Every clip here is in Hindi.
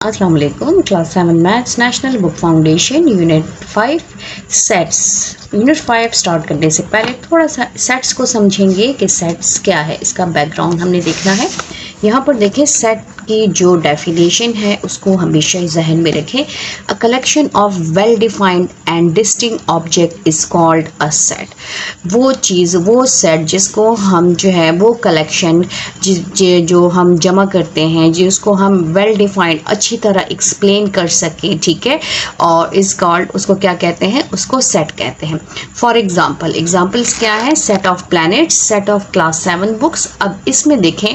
अस्सलाम वालेकुम। Class 7 maths national book foundation unit 5 sets. Unit 5 start करने से पहले थोड़ा सा सेट्स को समझेंगे कि सेट्स क्या है, इसका बैकग्राउंड हमने देखना है। यहाँ पर देखें, सेट की जो डेफिनेशन है उसको हमेशा जहन में रखें। A collection of well defined and distinct object is called a set. वो चीज़, वो सेट जिसको हम जो है वो कलेक्शन जो हम जमा करते हैं, जिसको हम वेल डिफाइंड अच्छी तरह एक्सप्लेन कर सकें, ठीक है, और इज कॉल्ड, उसको क्या कहते हैं, उसको सेट कहते हैं। फॉर एग्जाम्पल्स क्या है? Set of planets, set of class 7 books. अब इसमें देखें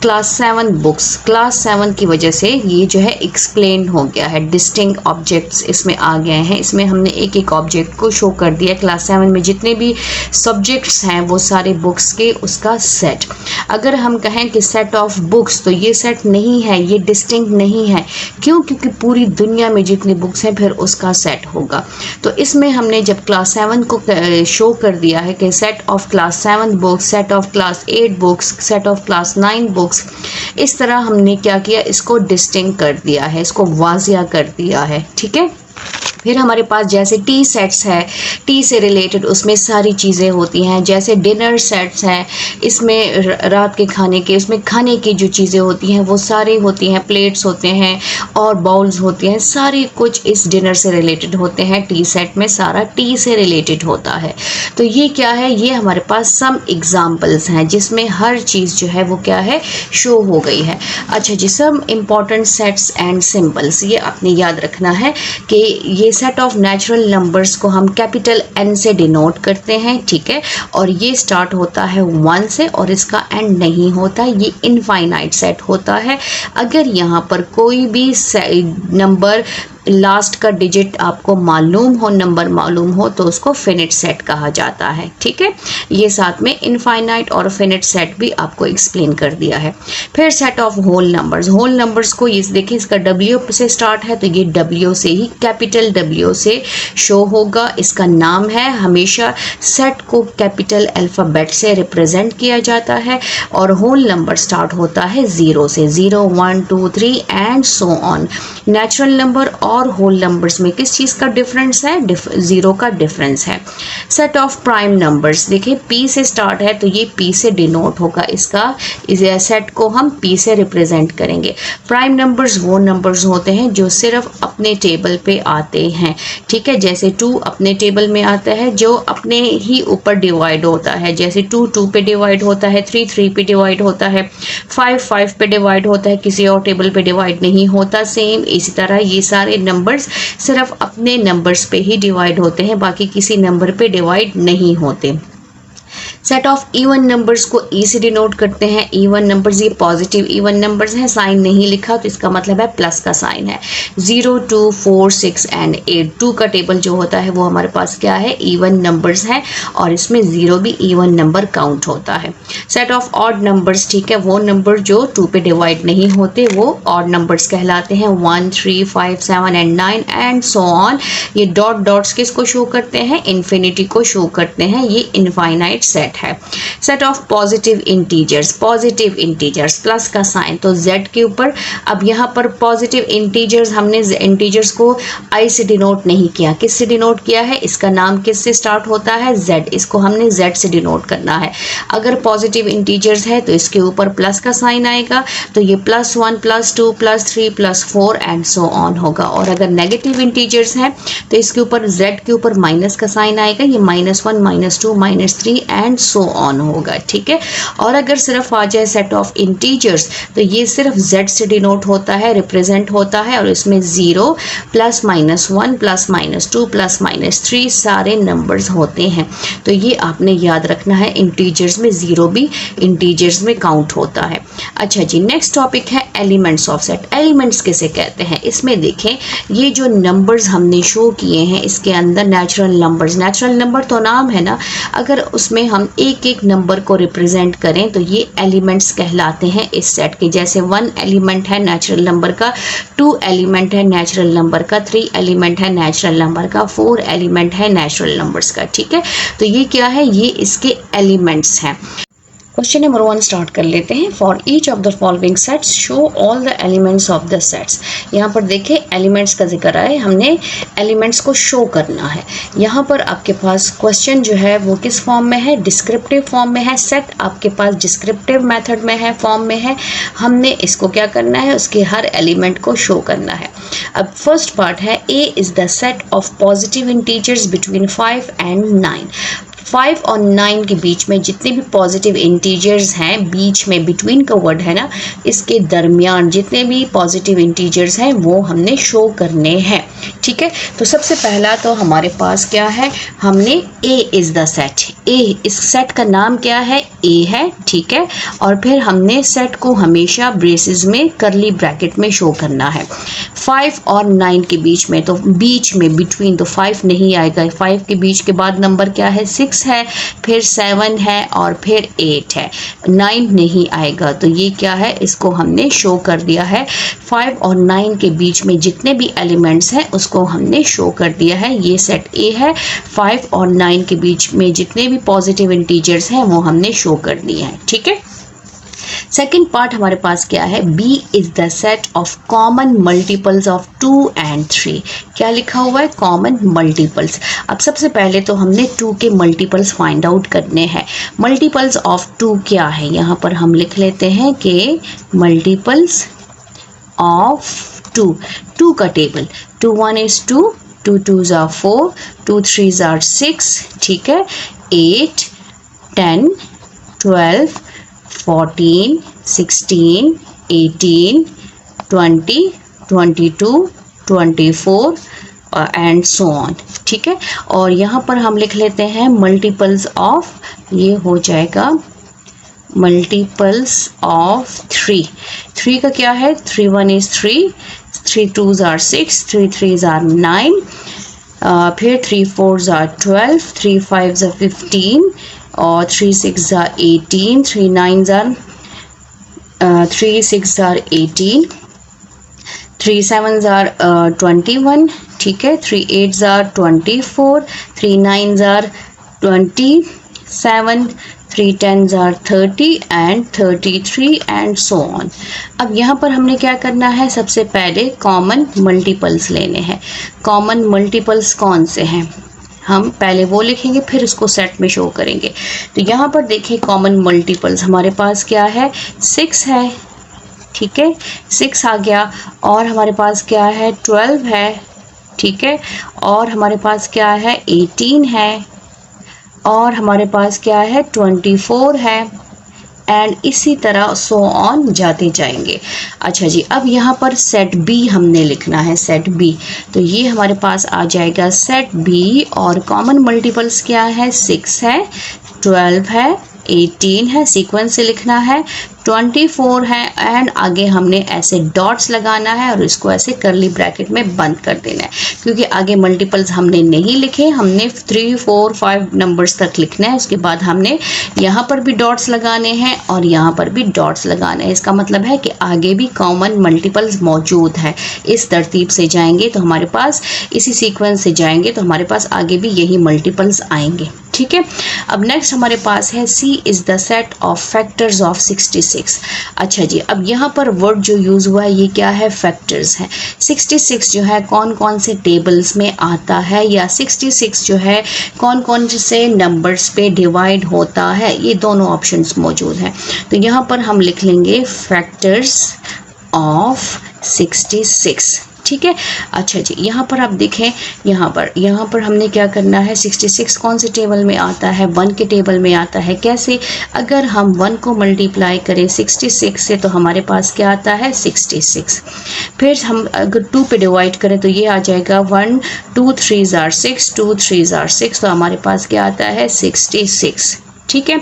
क्लास 7 बुक्स, क्लास 7 की वजह से ये जो है एक्सप्लेन हो गया है। डिस्टिंक्ट ऑब्जेक्ट्स इसमें आ गए हैं, इसमें हमने एक एक ऑब्जेक्ट को शो कर दिया। क्लास 7 में जितने भी सब्जेक्ट्स हैं वो सारे बुक्स के उसका सेट। अगर हम कहें कि सेट ऑफ बुक्स, तो ये सेट नहीं है, ये डिस्टिंक्ट नहीं है। क्यों? क्योंकि पूरी दुनिया में जितनी बुक्स हैं फिर उसका सेट होगा। तो इसमें हमने जब क्लास 7 को शो कर दिया है कि set of class 7 books, set of class 8 books, set of class 9 books, इस तरह हमने क्या किया, इसको डिस्टिंक्ट कर दिया है, इसको वाजिया कर दिया है, ठीक है। फिर हमारे पास जैसे टी सेट्स है, टी से रिलेटेड उसमें सारी चीज़ें होती हैं। जैसे डिनर सेट्स हैं, इसमें रात के खाने के, उसमें खाने की जो चीज़ें होती हैं वो सारी होती हैं। प्लेट्स होते हैं और बाउल्स होते हैं, सारी कुछ इस डिनर से रिलेटेड होते हैं। टी सेट में सारा टी से रिलेटेड होता है। तो ये क्या है, ये हमारे पास सम एग्जाम्पल्स हैं जिसमें हर चीज़ जो है वो क्या है, शो हो गई है। अच्छा जी, some important sets and symbols, ये आपने याद रखना है कि ये सेट ऑफ नेचुरल नंबर्स को हम कैपिटल N से डिनोट करते हैं, ठीक है, और ये स्टार्ट होता है 1 से और इसका एंड नहीं होता, ये इनफाइनाइट सेट होता है। अगर यहाँ पर कोई भी नंबर लास्ट का डिजिट आपको मालूम हो, नंबर मालूम हो, तो उसको फिनिट सेट कहा जाता है, ठीक है। ये साथ में इनफाइनाइट और फिनिट सेट भी आपको एक्सप्लेन कर दिया है। फिर set of whole numbers, whole numbers को ये देखिए, इसका W से स्टार्ट है तो ये W से ही, कैपिटल W से शो होगा। इसका नाम है, हमेशा सेट को कैपिटल अल्फ़ाबेट से रिप्रेजेंट किया जाता है। और होल नंबर स्टार्ट होता है 0 से, 0 1 2 3 and so on. Natural number और होल नंबर्स में किस चीज़ का डिफरेंस है? 0 का डिफरेंस है। सेट ऑफ प्राइम नंबर्स, देखिए P से स्टार्ट है तो ये P से डिनोट होगा, इसका इस सेट को हम P से रिप्रेजेंट करेंगे। प्राइम नंबर्स वो नंबर्स होते हैं जो सिर्फ अपने टेबल पे आते हैं, ठीक है। जैसे 2 अपने टेबल में आता है, जो अपने ही ऊपर डिवाइड होता है। जैसे 2 2 पे डिवाइड होता है, 3 3 पे डिवाइड होता है, 5 5 पे डिवाइड होता है, किसी और टेबल पे डिवाइड नहीं होता। सेम इसी तरह ये सारे नंबर्स सिर्फ अपने नंबर्स पे ही डिवाइड होते हैं, बाकी किसी नंबर पे डिवाइड नहीं होते। सेट ऑफ इवन नंबर्स को E से डिनोट करते हैं। इवन नंबर्स ये पॉजिटिव इवन नंबर्स हैं, साइन नहीं लिखा तो इसका मतलब है प्लस का साइन है। 0 2 4 6 एंड 8, 2 का टेबल जो होता है वो हमारे पास क्या है, इवन नंबर्स है, और इसमें 0 भी इवन नंबर काउंट होता है। सेट ऑफ ऑड नंबर्स, ठीक है, वो नंबर जो 2 पे डिवाइड नहीं होते वो ऑड नंबर्स कहलाते हैं। 1 3 5 7 एंड 9 एंड सो ऑन। ये डॉट डॉट्स किसको शो करते हैं? इन्फिनिटी को शो करते हैं। ये इनफाइनाइट सेट है। Set of positive integers, positive integers plus का साइन तो Z के ऊपर। अब यहाँ पर पॉजिटिव इंटीजर्स, हमने इंटीजर्स को I से डिनोट नहीं किया, किस से डिनोट किया है? इसका नाम किस से स्टार्ट होता है? Z, इसको हमने Z से डिनोट करना है। अगर पॉजिटिव इंटीजर्स है तो इसके ऊपर प्लस का साइन आएगा, तो ये +1 +2 +3 +4 एंड सो ऑन होगा। और अगर नेगेटिव इंटीजर्स हैं तो इसके ऊपर Z के ऊपर माइनस का साइन आएगा, ये -1 -2 -3 एंड सो ऑन होगा, ठीक है। और अगर सिर्फ आ जाए सेट ऑफ इंटीजर्स तो ये सिर्फ Z से डिनोट होता है, रिप्रेजेंट होता है, और इसमें 0 +-1 +-2 +-3 सारे नंबर्स होते हैं। तो ये आपने याद रखना है, इंटीजर्स में 0 भी इंटीजर्स में काउंट होता है। अच्छा जी, नेक्स्ट टॉपिक है एलिमेंट्स ऑफ सेट। एलिमेंट्स किसे कहते हैं? इसमें देखें, ये जो नंबर्स हमने शो किए हैं इसके अंदर नेचुरल नंबर्स, नेचुरल नंबर तो नाम है ना, अगर उसमें हम एक एक नंबर को रिप्रेजेंट करें तो ये एलिमेंट्स कहलाते हैं इस सेट के। जैसे 1 एलिमेंट है नेचुरल नंबर का, 2 एलिमेंट है नेचुरल नंबर का, 3 एलिमेंट है नेचुरल नंबर का, 4 एलिमेंट है नेचुरल नंबर्स का, ठीक है। तो ये क्या है, ये इसके एलिमेंट्स हैं। क्वेश्चन नंबर 1 स्टार्ट कर लेते हैं। For each of the following sets show all the elements of the sets. यहाँ पर देखिए एलिमेंट्स का जिक्र आए, हमने एलिमेंट्स को शो करना है। यहाँ पर आपके पास क्वेश्चन जो है वो किस फॉर्म में है, डिस्क्रिप्टिव फॉर्म में है। सेट आपके पास डिस्क्रिप्टिव मेथड में है, फॉर्म में है। हमने इसको क्या करना है, उसके हर एलिमेंट को शो करना है। अब फर्स्ट पार्ट है A is the set of positive integers between 5 and 9। 5 और 9 के बीच में जितने भी पॉजिटिव इंटीजर्स हैं, बीच में बिटवीन का वर्ड है ना, इसके दरमियान जितने भी पॉजिटिव इंटीजर्स हैं वो हमने शो करने हैं। ठीक है, तो सबसे पहला तो हमारे पास क्या है, हमने A is the set. A, इस सेट का नाम क्या है, ए है। ठीक है, और फिर हमने सेट को हमेशा ब्रेसेस में करली ब्रैकेट में शो करना है। 5 और 9 के बीच में, तो बीच में बिटवीन तो 5 नहीं आएगा। 5 के बीच के बाद नंबर क्या है, 6 है, फिर 7 है और फिर 8 है। 9 नहीं आएगा, तो ये क्या है, इसको हमने शो कर दिया है। 5 और 9 के बीच में जितने भी एलिमेंट्स हैं उसको हमने शो कर दिया है। ये सेट ए है। 5 और 9 के बीच में जितने भी पॉजिटिव इंटीजर्स हैं वो हमने शो कर दिए हैं। ठीक है, सेकेंड पार्ट हमारे पास क्या है, B is the set of common multiples of 2 and 3। क्या लिखा हुआ है, कॉमन मल्टीपल्स। अब सबसे पहले तो हमने 2 के मल्टीपल्स फाइंड आउट करने हैं। मल्टीपल्स ऑफ 2 क्या है, यहाँ पर हम लिख लेते हैं कि मल्टीपल्स ऑफ 2 का table, 2 1 is 2, 2 2s are 4, 2 3s are 6, ठीक है, 8 10 12 14 16 18 20 22 24 एंड सो ऑन। ठीक है, और यहाँ पर हम लिख लेते हैं मल्टीपल्स ऑफ, ये हो जाएगा मल्टीपल्स ऑफ 3 का क्या है, 3 1 is 3, 3 2s are 6, 3 3s are 9, फिर 3 4s are 12, 3 5s are 15 और 3 6s are 18, 3 9s are 3 6s are 18, 3 7s are 21, ठीक है, 3 8s are 24, 3 9s are 27, 3 10s are 30 and 33 and so on। अब यहाँ पर हमने क्या करना है, सबसे पहले कॉमन मल्टीपल्स लेने हैं। कॉमन मल्टीपल्स कौन से हैं, हम पहले वो लिखेंगे फिर उसको सेट में शो करेंगे। तो यहाँ पर देखिए कॉमन मल्टीपल्स हमारे पास क्या है, 6 है, ठीक है, 6 आ गया, और हमारे पास क्या है, 12 है, ठीक है, और हमारे पास क्या है, 18 है, और हमारे पास क्या है, 24 है, एंड इसी तरह सो ऑन जाते जाएंगे। अच्छा जी, अब यहाँ पर सेट बी हमने लिखना है, सेट बी। तो ये हमारे पास आ जाएगा सेट बी, और कॉमन मल्टीपल्स क्या है, 6 है, 12 है, 18 है, सीक्वेंस से लिखना है, 24 है, एंड आगे हमने ऐसे डॉट्स लगाना है और इसको ऐसे करली ब्रैकेट में बंद कर देना है, क्योंकि आगे मल्टीपल्स हमने नहीं लिखे, हमने 3 4 5 नंबर्स तक लिखना है। उसके बाद हमने यहाँ पर भी डॉट्स लगाने हैं और यहाँ पर भी डॉट्स लगाने हैं। इसका मतलब है कि आगे भी कॉमन मल्टीपल्स मौजूद है। इस तरतीब से जाएंगे तो हमारे पास, इसी सीक्वेंस से जाएंगे तो हमारे पास आगे भी यही मल्टीपल्स आएंगे। ठीक है, अब नेक्स्ट हमारे पास है C is the set of factors of 66। अच्छा जी, अब यहाँ पर वर्ड जो यूज़ हुआ है ये क्या है, फैक्टर्स है। 66 जो है कौन कौन से टेबल्स में आता है, या 66 जो है कौन कौन से नंबर्स पे डिवाइड होता है, ये दोनों ऑप्शंस मौजूद हैं। तो यहाँ पर हम लिख लेंगे फैक्टर्स ऑफ 66। ठीक है, अच्छा जी, यहाँ पर आप देखें, यहाँ पर हमने क्या करना है, 66 कौन से टेबल में आता है, 1 के टेबल में आता है। कैसे, अगर हम 1 को मल्टीप्लाई करें 66 से तो हमारे पास क्या आता है, 66। फिर हम अगर 2 पे डिवाइड करें तो ये आ जाएगा 1 2 3s are 6, 2 3s are 6, तो हमारे पास क्या आता है, 66। ठीक है,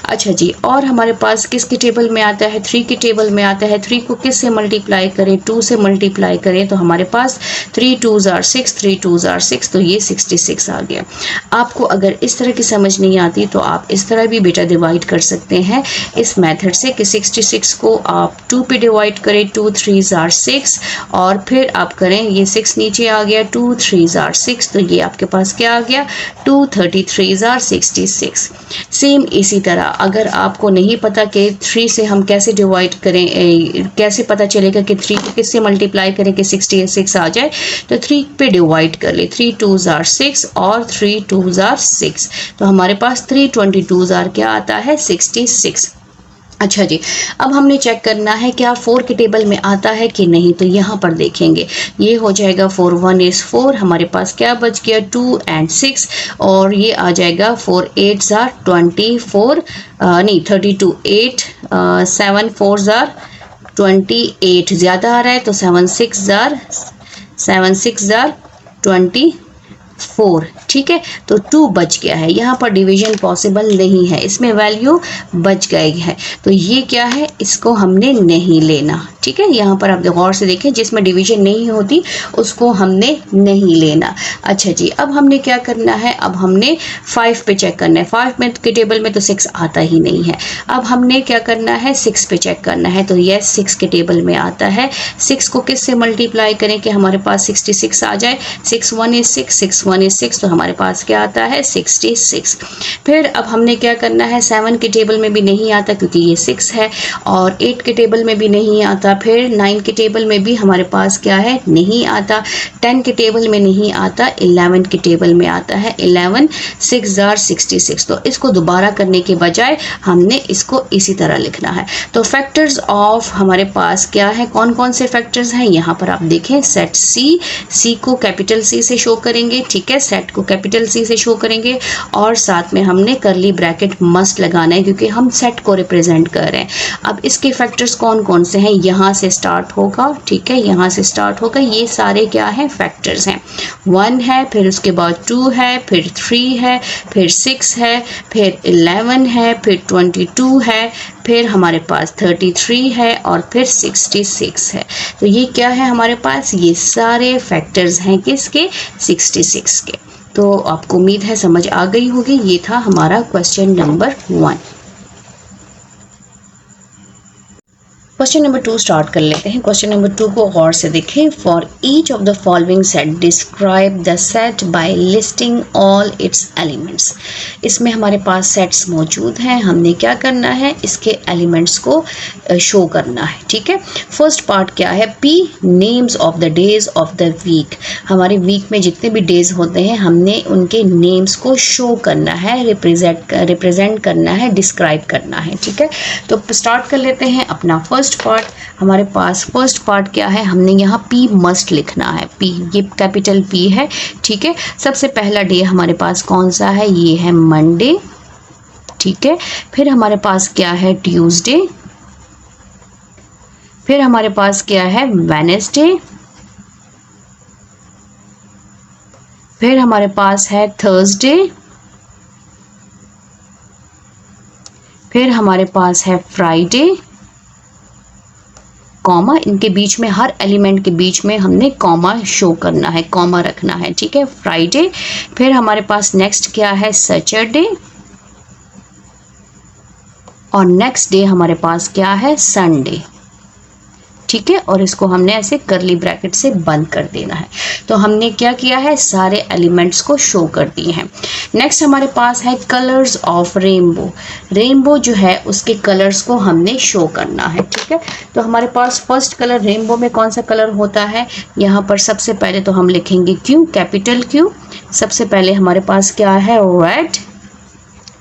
अच्छा जी, और हमारे पास किसके टेबल में आता है, 3 के टेबल में आता है। 3 को किस से मल्टीप्लाई करें, 2 से मल्टीप्लाई करें तो हमारे पास 3 2s are 6, 3 2s are 6, तो ये 66 आ गया। आपको अगर इस तरह की समझ नहीं आती तो आप इस तरह भी बेटा डिवाइड कर सकते हैं इस मेथड से कि 66 को आप 2 पे डिवाइड करें, 2 3s are 6, और फिर आप करें, ये 6 नीचे आ गया, 2 3s are 6, तो ये आपके पास क्या आ गया, 2 33s are 66। सेम इसी तरह अगर आपको नहीं पता कि 3 से हम कैसे डिवाइड करें, कैसे पता चलेगा कि 3 को किससे मल्टीप्लाई करें कि 66 आ जाए, तो 3 पे डिवाइड कर ले। 3 2s are 6 और 3 2s are 6, तो हमारे पास 3 22s are क्या आता है 66। अच्छा जी, अब हमने चेक करना है क्या 4 के टेबल में आता है कि नहीं, तो यहाँ पर देखेंगे ये हो जाएगा 4 1 is 4, हमारे पास क्या बच गया 2 and 6, और ये आ जाएगा 4 8s are 24 नहीं 32, 8 7 4s are 28, ज़्यादा आ रहा है तो 7 6s are 24, ठीक है। तो 2 बच गया है, यहाँ पर डिवीजन पॉसिबल नहीं है, इसमें वैल्यू बच गई है, तो ये क्या है इसको हमने नहीं लेना, ठीक है। यहाँ पर आप गौर से देखें जिसमें डिवीजन नहीं होती उसको हमने नहीं लेना। अच्छा जी, अब हमने क्या करना है, अब हमने 5 पे चेक करना है। 5 में के टेबल में तो 6 आता ही नहीं है, अब हमने क्या करना है 6 पे चेक करना है, तो यस 6 के टेबल में आता है। 6 को किस से मल्टीप्लाई करें कि हमारे पास 66 आ जाए। 6 1 is 6, 6 1 is 6, तो हमारे पास क्या आता है 66। फिर अब हमने क्या करना है 7 के टेबल में भी नहीं आता क्योंकि ये 6 है, और 8 के टेबल में भी नहीं आता, फिर 9 के टेबल में भी हमारे पास क्या है नहीं आता, 10 के टेबल में नहीं आता, 11 के टेबल में आता है। 11 6 are 66, तो इसको दोबारा करने के बजाय हमने इसको इसी तरह लिखना है। तो फैक्टर्स ऑफ हमारे पास क्या है, कौन कौन से फैक्टर्स हैं यहाँ पर आप देखें। सेट सी को कैपिटल सी से शो करेंगे, ठीक है, सेट को कैपिटल सी से शो करेंगे, और साथ में हमने करली ब्रैकेट मस्ट लगाना है क्योंकि हम सेट को रिप्रेजेंट कर रहे हैं। अब इसके फैक्टर्स कौन कौन से हैं, यहाँ से स्टार्ट होगा, ठीक है, यहाँ से स्टार्ट होगा, ये सारे क्या हैं फैक्टर्स हैं। 1 है, फिर उसके बाद 2 है, फिर 3 है, फिर 6 है, फिर 11 है, फिर 22 है, फिर हमारे पास 33 है, और फिर 66 है। तो ये क्या है हमारे पास, ये सारे फैक्टर्स हैं किसके 66 के। तो आपको उम्मीद है समझ आ गई होगी। ये था हमारा question number 1। Question number 2 start कर लेते हैं। क्वेश्चन नंबर 2 को गौर से देखें। For each of the following set describe the set by listing all its elements. इसमें हमारे पास सेट्स मौजूद हैं, हमने क्या करना है इसके एलिमेंट्स को शो करना है, ठीक है। फर्स्ट पार्ट क्या है, P names of the days of the week. हमारे वीक में जितने भी डेज होते हैं हमने उनके नेम्स को शो करना है, रिप्रेजेंट करना है, डिस्क्राइब करना है, ठीक है। तो स्टार्ट कर लेते हैं अपना फर्स्ट पार्ट। हमारे पास फर्स्ट पार्ट क्या है, हमने यहाँ पी मस्ट लिखना है। पी ये कैपिटल पी है, ठीक है। सबसे पहला डे हमारे पास कौन सा है, ये है मंडे, ठीक है। फिर हमारे पास क्या है ट्यूसडे, फिर हमारे पास क्या है वेडनेसडे, फिर हमारे पास है थर्सडे, फिर हमारे पास है फ्राइडे, कॉमा, इनके बीच में हर एलिमेंट के बीच में हमने कॉमा शो करना है, कॉमा रखना है, ठीक है, फ्राइडे। फिर हमारे पास नेक्स्ट क्या है सैटरडे, और नेक्स्ट डे हमारे पास क्या है संडे, ठीक है। और इसको हमने ऐसे करली ब्रैकेट से बंद कर देना है। तो हमने क्या किया है सारे एलिमेंट्स को शो कर दिए हैं। नेक्स्ट हमारे पास है कलर्स ऑफ रेनबो। रेनबो जो है उसके कलर्स को हमने शो करना है, ठीक है। तो हमारे पास फर्स्ट कलर रेनबो में कौन सा कलर होता है, यहाँ पर सबसे पहले तो हम लिखेंगे क्यू, कैपिटल क्यू। सबसे पहले हमारे पास क्या है रेड,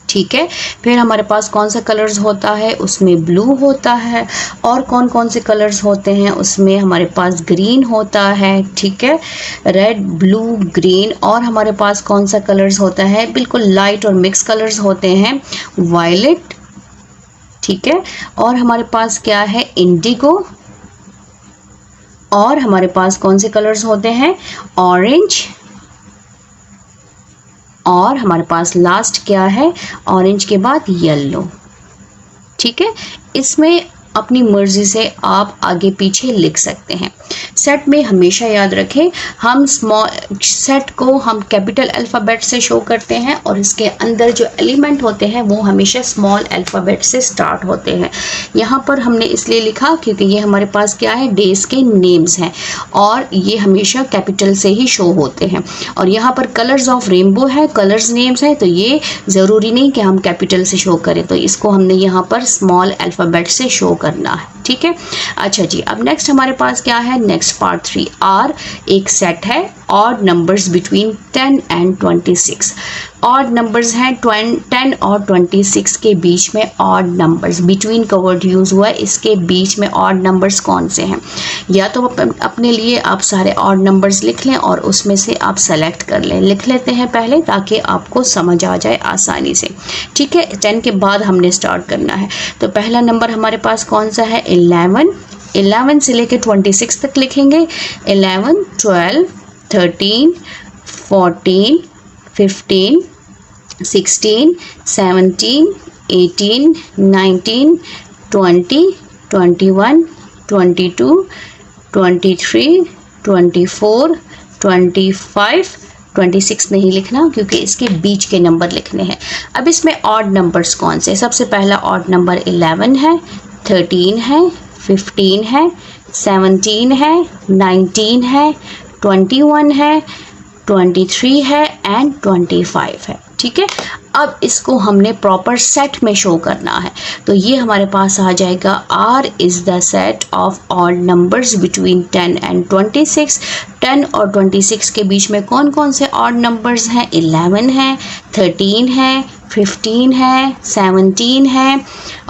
ठीक है। फिर हमारे पास कौन सा कलर्स होता है, उसमें ब्लू होता है, और कौन कौन से कलर्स होते हैं उसमें हमारे पास ग्रीन होता है, ठीक है, रेड ब्लू ग्रीन। और हमारे पास कौन सा कलर्स होता है, बिल्कुल लाइट और मिक्स कलर्स होते हैं, वायलेट, ठीक है। और हमारे पास क्या है इंडिगो, और हमारे पास कौन से कलर्स होते हैं ऑरेंज, और हमारे पास लास्ट क्या है ऑरेंज के बाद येलो, ठीक है। इसमें अपनी मर्जी से आप आगे पीछे लिख सकते हैं। सेट में हमेशा याद रखें हम सेट को हम कैपिटल अल्फ़ाबेट से शो करते हैं और इसके अंदर जो एलिमेंट होते हैं वो हमेशा स्मॉल अल्फ़ाबेट से स्टार्ट होते हैं। यहाँ पर हमने इसलिए लिखा क्योंकि ये हमारे पास क्या है, डेज के नेम्स हैं और ये हमेशा कैपिटल से ही शो होते हैं। और यहाँ पर कलर्स ऑफ रेनबो है, कलर्स नेम्स है, तो ये ज़रूरी नहीं कि हम कैपिटल से शो करें, तो इसको हमने यहाँ पर स्मॉल अल्फ़ाबेट से शो करना है। ठीक है, अच्छा जी, अब नेक्स्ट हमारे पास क्या है, नेक्स्ट पार्ट 3 आर एक सेट है odd numbers between 10 and 26। Odd numbers हैं 10 और 26 के बीच में ऑड नंबर्स, बिटवीन का वर्ड यूज़ हुआ है, इसके बीच में ऑड नंबर्स कौन से हैं। या तो अपने लिए आप सारे ऑड नंबर्स लिख लें और उसमें से आप सेलेक्ट कर लें। लिख लेते हैं पहले ताकि आपको समझ आ जाए आसानी से। ठीक है, 10 के बाद हमने स्टार्ट करना है। तो पहला नंबर हमारे पास कौन सा है, 11 से लेके 26 तक लिखेंगे। 11, 12, 13, 14, 15, 16, 17, 18, 19, 20, 21, 22, 23, 24, 25, 26 नहीं लिखना क्योंकि इसके बीच के नंबर लिखने हैं। अब इसमें ऑड नंबर्स कौन से, सबसे पहला ऑड नंबर 11 है, 13 है, 15 है, 17 है, 19 है, 21 है, 23 है एंड 25 है। ठीक है, अब इसको हमने प्रॉपर सेट में शो करना है। तो ये हमारे पास आ जाएगा R is the set of odd numbers between 10 and 26। 10 और 26 के बीच में कौन कौन से ऑड नंबर्स हैं, 11 है, 13 है, 15 है, 17 है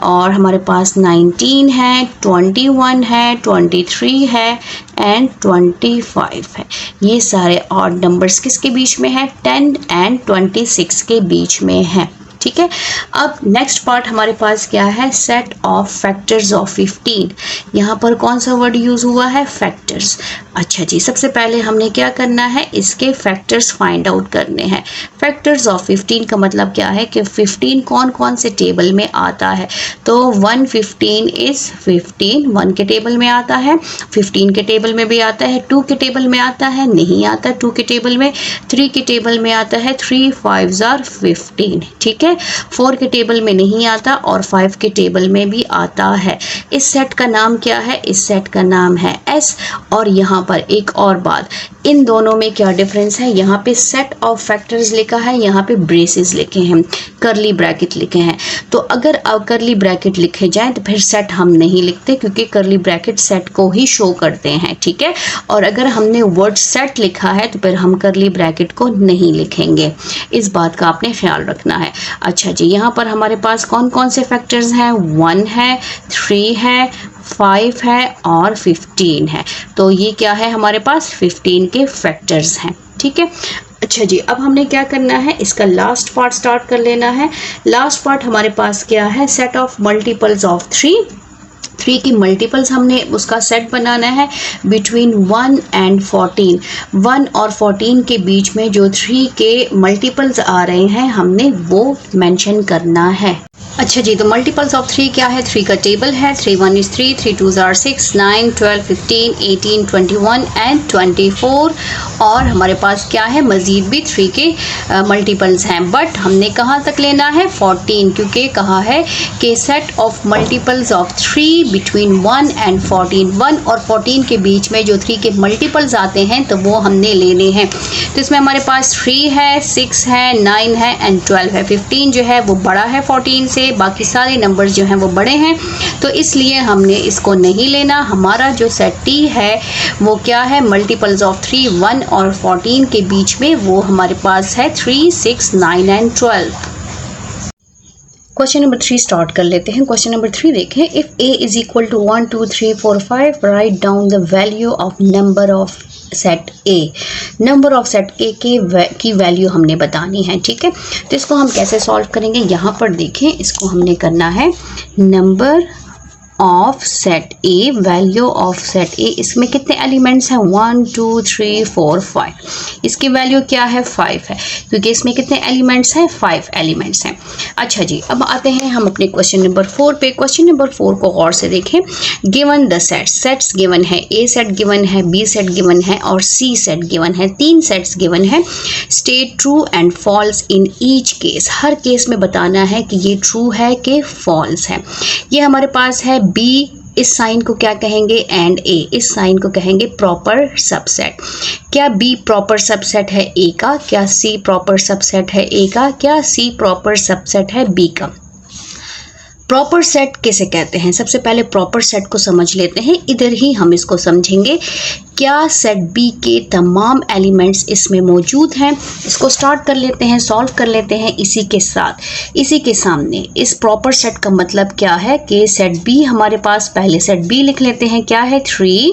और हमारे पास 19 है, 21 है, 23 है एंड 25 है। ये सारे ऑड नंबर्स किसके बीच में है, 10 एंड 26 के बीच में है। ठीक है, अब नेक्स्ट पार्ट हमारे पास क्या है, सेट ऑफ फैक्टर्स ऑफ 15। यहाँ पर कौन सा वर्ड यूज़ हुआ है, फैक्टर्स। अच्छा जी, सबसे पहले हमने क्या करना है, इसके फैक्टर्स फाइंड आउट करने हैं। फैक्टर्स ऑफ 15 का मतलब क्या है कि 15 कौन कौन से टेबल में आता है। तो 115 इज़ 15 1 के टेबल में आता है, 15 के टेबल में भी आता है, 2 के टेबल में आता है, नहीं आता 2 के टेबल में, 3 के टेबल में आता है, 3 5s are 15। ठीक है, 4 के टेबल में नहीं आता और 5 के टेबल में भी आता है। इस सेट का नाम क्या है, इस सेट का नाम है S। और यहाँ पर एक और बात, इन दोनों में क्या डिफरेंस है, यहाँ पे सेट ऑफ फैक्टर्स लिखा है, यहाँ पे ब्रेसेस लिखे हैं, कर्ली ब्रैकेट लिखे हैं। तो अगर कर्ली ब्रैकेट लिखे जाएं तो फिर सेट हम नहीं लिखते क्योंकि कर्ली ब्रैकेट सेट को ही शो करते हैं। ठीक है, और अगर हमने वर्ड सेट लिखा है तो फिर हम कर्ली ब्रैकेट को नहीं लिखेंगे। इस बात का आपने ख्याल रखना है। अच्छा जी, यहाँ पर हमारे पास कौन कौन से फैक्टर्स हैं, 1 है, 3 है, 5 है और 15 है। तो ये क्या है, हमारे पास 15 के फैक्टर्स हैं। ठीक है, अच्छा जी, अब हमने क्या करना है, इसका लास्ट पार्ट स्टार्ट कर लेना है। लास्ट पार्ट हमारे पास क्या है, सेट ऑफ मल्टीपल्स ऑफ 3 की मल्टीपल्स हमने उसका सेट बनाना है बिटवीन 1 एंड 14। 1 और 14 के बीच में जो 3 के मल्टीपल्स आ रहे हैं हमने वो मेंशन करना है। अच्छा जी, तो मल्टीपल्स ऑफ 3 क्या है, 3 का टेबल है, 3 1 is 3, 3 2s are 6, 9, 12, 15, 18, 21 एंड 24। और हमारे पास क्या है, मज़ीद भी 3 के मल्टीपल्स हैं, बट हमने कहाँ तक लेना है, 14, क्योंकि कहा है कि set of multiples of 3 between 1 and 14। 1 और 14 के बीच में जो 3 के मल्टीपल्स आते हैं तो वो हमने लेने हैं। तो इसमें हमारे पास 3 है, 6 है, 9 है एंड 12 है। 15 जो है वो बड़ा है 14 से, बाकी सारे नंबर्स जो हैं वो बड़े हैं, तो इसलिए हमने इसको नहीं लेना। हमारा जो सेट टी है वो क्या है, मल्टीपल्स ऑफ 3 1 और 14 के बीच में, वो हमारे पास है 3 6 9 एंड 12। क्वेश्चन नंबर 3 स्टार्ट कर लेते हैं। क्वेश्चन नंबर 3 देखें, if a is equal to 1 2 3 4 5 write down the value of number of set A. Number of set A की वैल्यू हमने बतानी है। ठीक है, तो इसको हम कैसे सॉल्व करेंगे, यहाँ पर देखें, इसको हमने करना है number of set A, value of set ए, इसमें कितने एलिमेंट्स हैं 1 2 3 4 5, इसकी वैल्यू क्या है 5 है, क्योंकि इसमें कितने एलिमेंट्स हैं 5 एलिमेंट्स हैं। अच्छा जी, अब आते हैं हम अपने क्वेश्चन नंबर 4 पे। क्वेश्चन नंबर 4 को गौर से देखें। गिवन द सेट्स गिवन है, ए सेट गिवन है, बी सेट गिवन है और सी सेट गिवन है, 3 सेट्स गिवन है। State true and falls in each case, her case में बताना है कि ये ट्रू है कि फॉल्स है। ये हमारे पास है बी, इस साइन को क्या कहेंगे एंड ए, इस साइन को कहेंगे प्रॉपर सबसेट। क्या बी प्रॉपर सबसेट है ए का, क्या सी प्रॉपर सबसेट है ए का, क्या सी प्रॉपर सबसेट है बी का। प्रॉपर सेट किसे कहते हैं, सबसे पहले प्रॉपर सेट को समझ लेते हैं, इधर ही हम इसको समझेंगे। क्या सेट बी के तमाम एलिमेंट्स इसमें मौजूद हैं, इसको स्टार्ट कर लेते हैं, सॉल्व कर लेते हैं इसी के साथ, इसी के सामने। इस प्रॉपर सेट का मतलब क्या है कि सेट बी हमारे पास, पहले सेट बी लिख लेते हैं, क्या है 3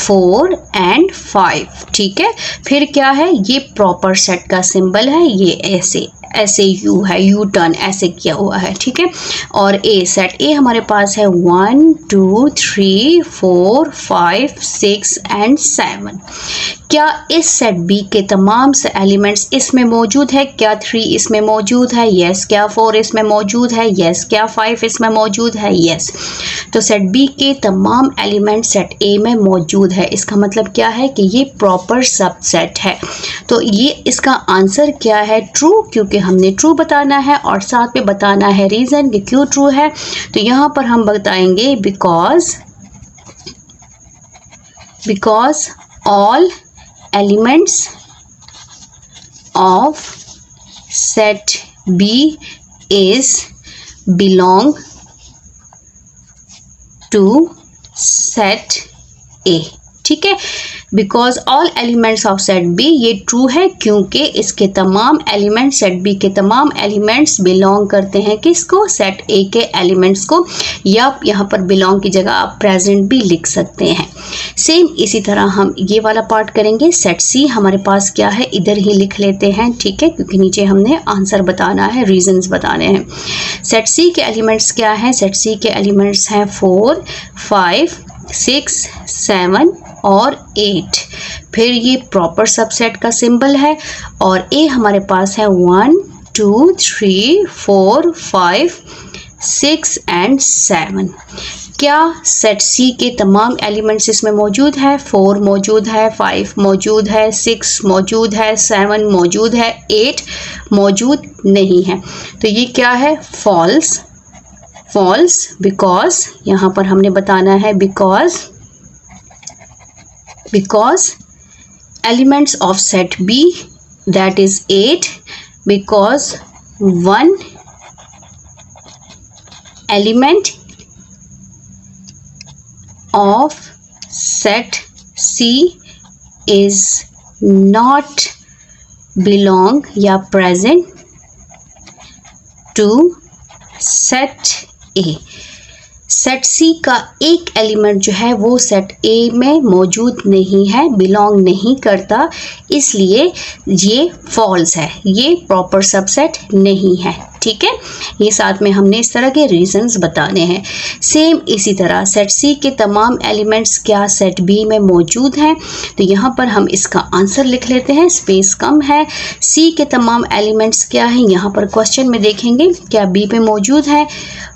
4 एंड 5, ठीक है। फिर क्या है, ये प्रॉपर सेट का सिंबल है, ये ऐसे यू है, यू टर्न ऐसे किया हुआ है, ठीक है। और ए, सेट ए हमारे पास है 1 2 3 4 5 6 एंड 7। क्या इस सेट बी के तमाम से एलिमेंट्स इसमें मौजूद है, क्या 3 इसमें मौजूद है, यस। क्या 4 इसमें मौजूद है, यस। क्या 5 इसमें मौजूद है, यस। तो सेट बी के तमाम एलिमेंट्स सेट ए में मौजूद है, इसका मतलब क्या है कि ये प्रॉपर सबसेट है। तो ये इसका आंसर क्या है, ट्रू, क्योंकि हमने ट्रू बताना है और साथ में बताना है रीजन कि क्यों ट्रू है। तो यहाँ पर हम बताएंगे because all elements of set B is belong to set A, ठीक है। Because all elements of set B, ये ट्रू है क्योंकि इसके तमाम एलिमेंट्स, सेट बी के तमाम एलिमेंट्स बिलोंग करते हैं किसको, सेट ए के एलिमेंट्स को, या यहाँ पर बिलोंग की जगह आप प्रेजेंट भी लिख सकते हैं। सेम इसी तरह हम ये वाला पार्ट करेंगे। सेट सी हमारे पास क्या है, इधर ही लिख लेते हैं, ठीक है, क्योंकि नीचे हमने आंसर बताना है, रीजंस बताने हैं। सेट सी के एलिमेंट्स क्या हैं, सेट सी के एलिमेंट्स हैं 4 5 6 7 और 8। फिर ये प्रॉपर सबसेट का सिंबल है और ए हमारे पास है 1 2 3 4 5 6 एंड 7। क्या सेट सी के तमाम एलिमेंट्स इसमें मौजूद है, 4 मौजूद है, 5 मौजूद है, 6 मौजूद है, 7 मौजूद है, 8 मौजूद नहीं है। तो ये क्या है, फॉल्स। बिकॉज यहाँ पर हमने बताना है because elements of set B that is 8, because 1 element of set C is not belong या present to set A। Set C का एक एलिमेंट जो है वो सेट ए में मौजूद नहीं है, बिलोंग नहीं करता, इसलिए ये फॉल्स है, ये प्रॉपर सबसेट नहीं है, ठीक है। ये साथ में हमने इस तरह के रीजंस बताने हैं। सेम इसी तरह सेट सी के तमाम एलिमेंट्स क्या सेट बी में मौजूद हैं, तो यहाँ पर हम इसका आंसर लिख लेते हैं, स्पेस कम है। सी के तमाम एलिमेंट्स क्या हैं, यहाँ पर क्वेश्चन में देखेंगे क्या बी पे मौजूद है,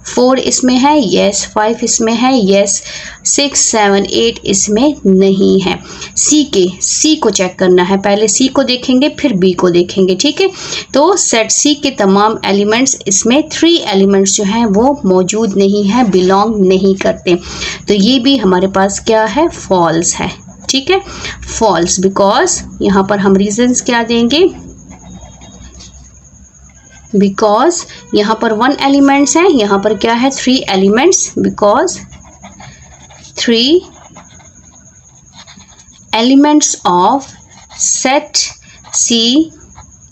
4 इसमें है, यस। 5 इसमें है, यस। 6 7 8 इसमें नहीं है। सी को चेक करना है, पहले सी को देखेंगे फिर बी को देखेंगे, ठीक है। तो सेट सी के तमाम एलिमेंट्स, इसमें 3 एलिमेंट्स जो हैं वो मौजूद नहीं है, बिलोंग नहीं करते, तो ये भी हमारे पास क्या है, फॉल्स है, ठीक है, फॉल्स। बिकॉज यहाँ पर हम रीजंस क्या देंगे, बिकॉज यहाँ पर 1 एलिमेंट्स है, यहाँ पर क्या है 3 elements, because 3 elements of set C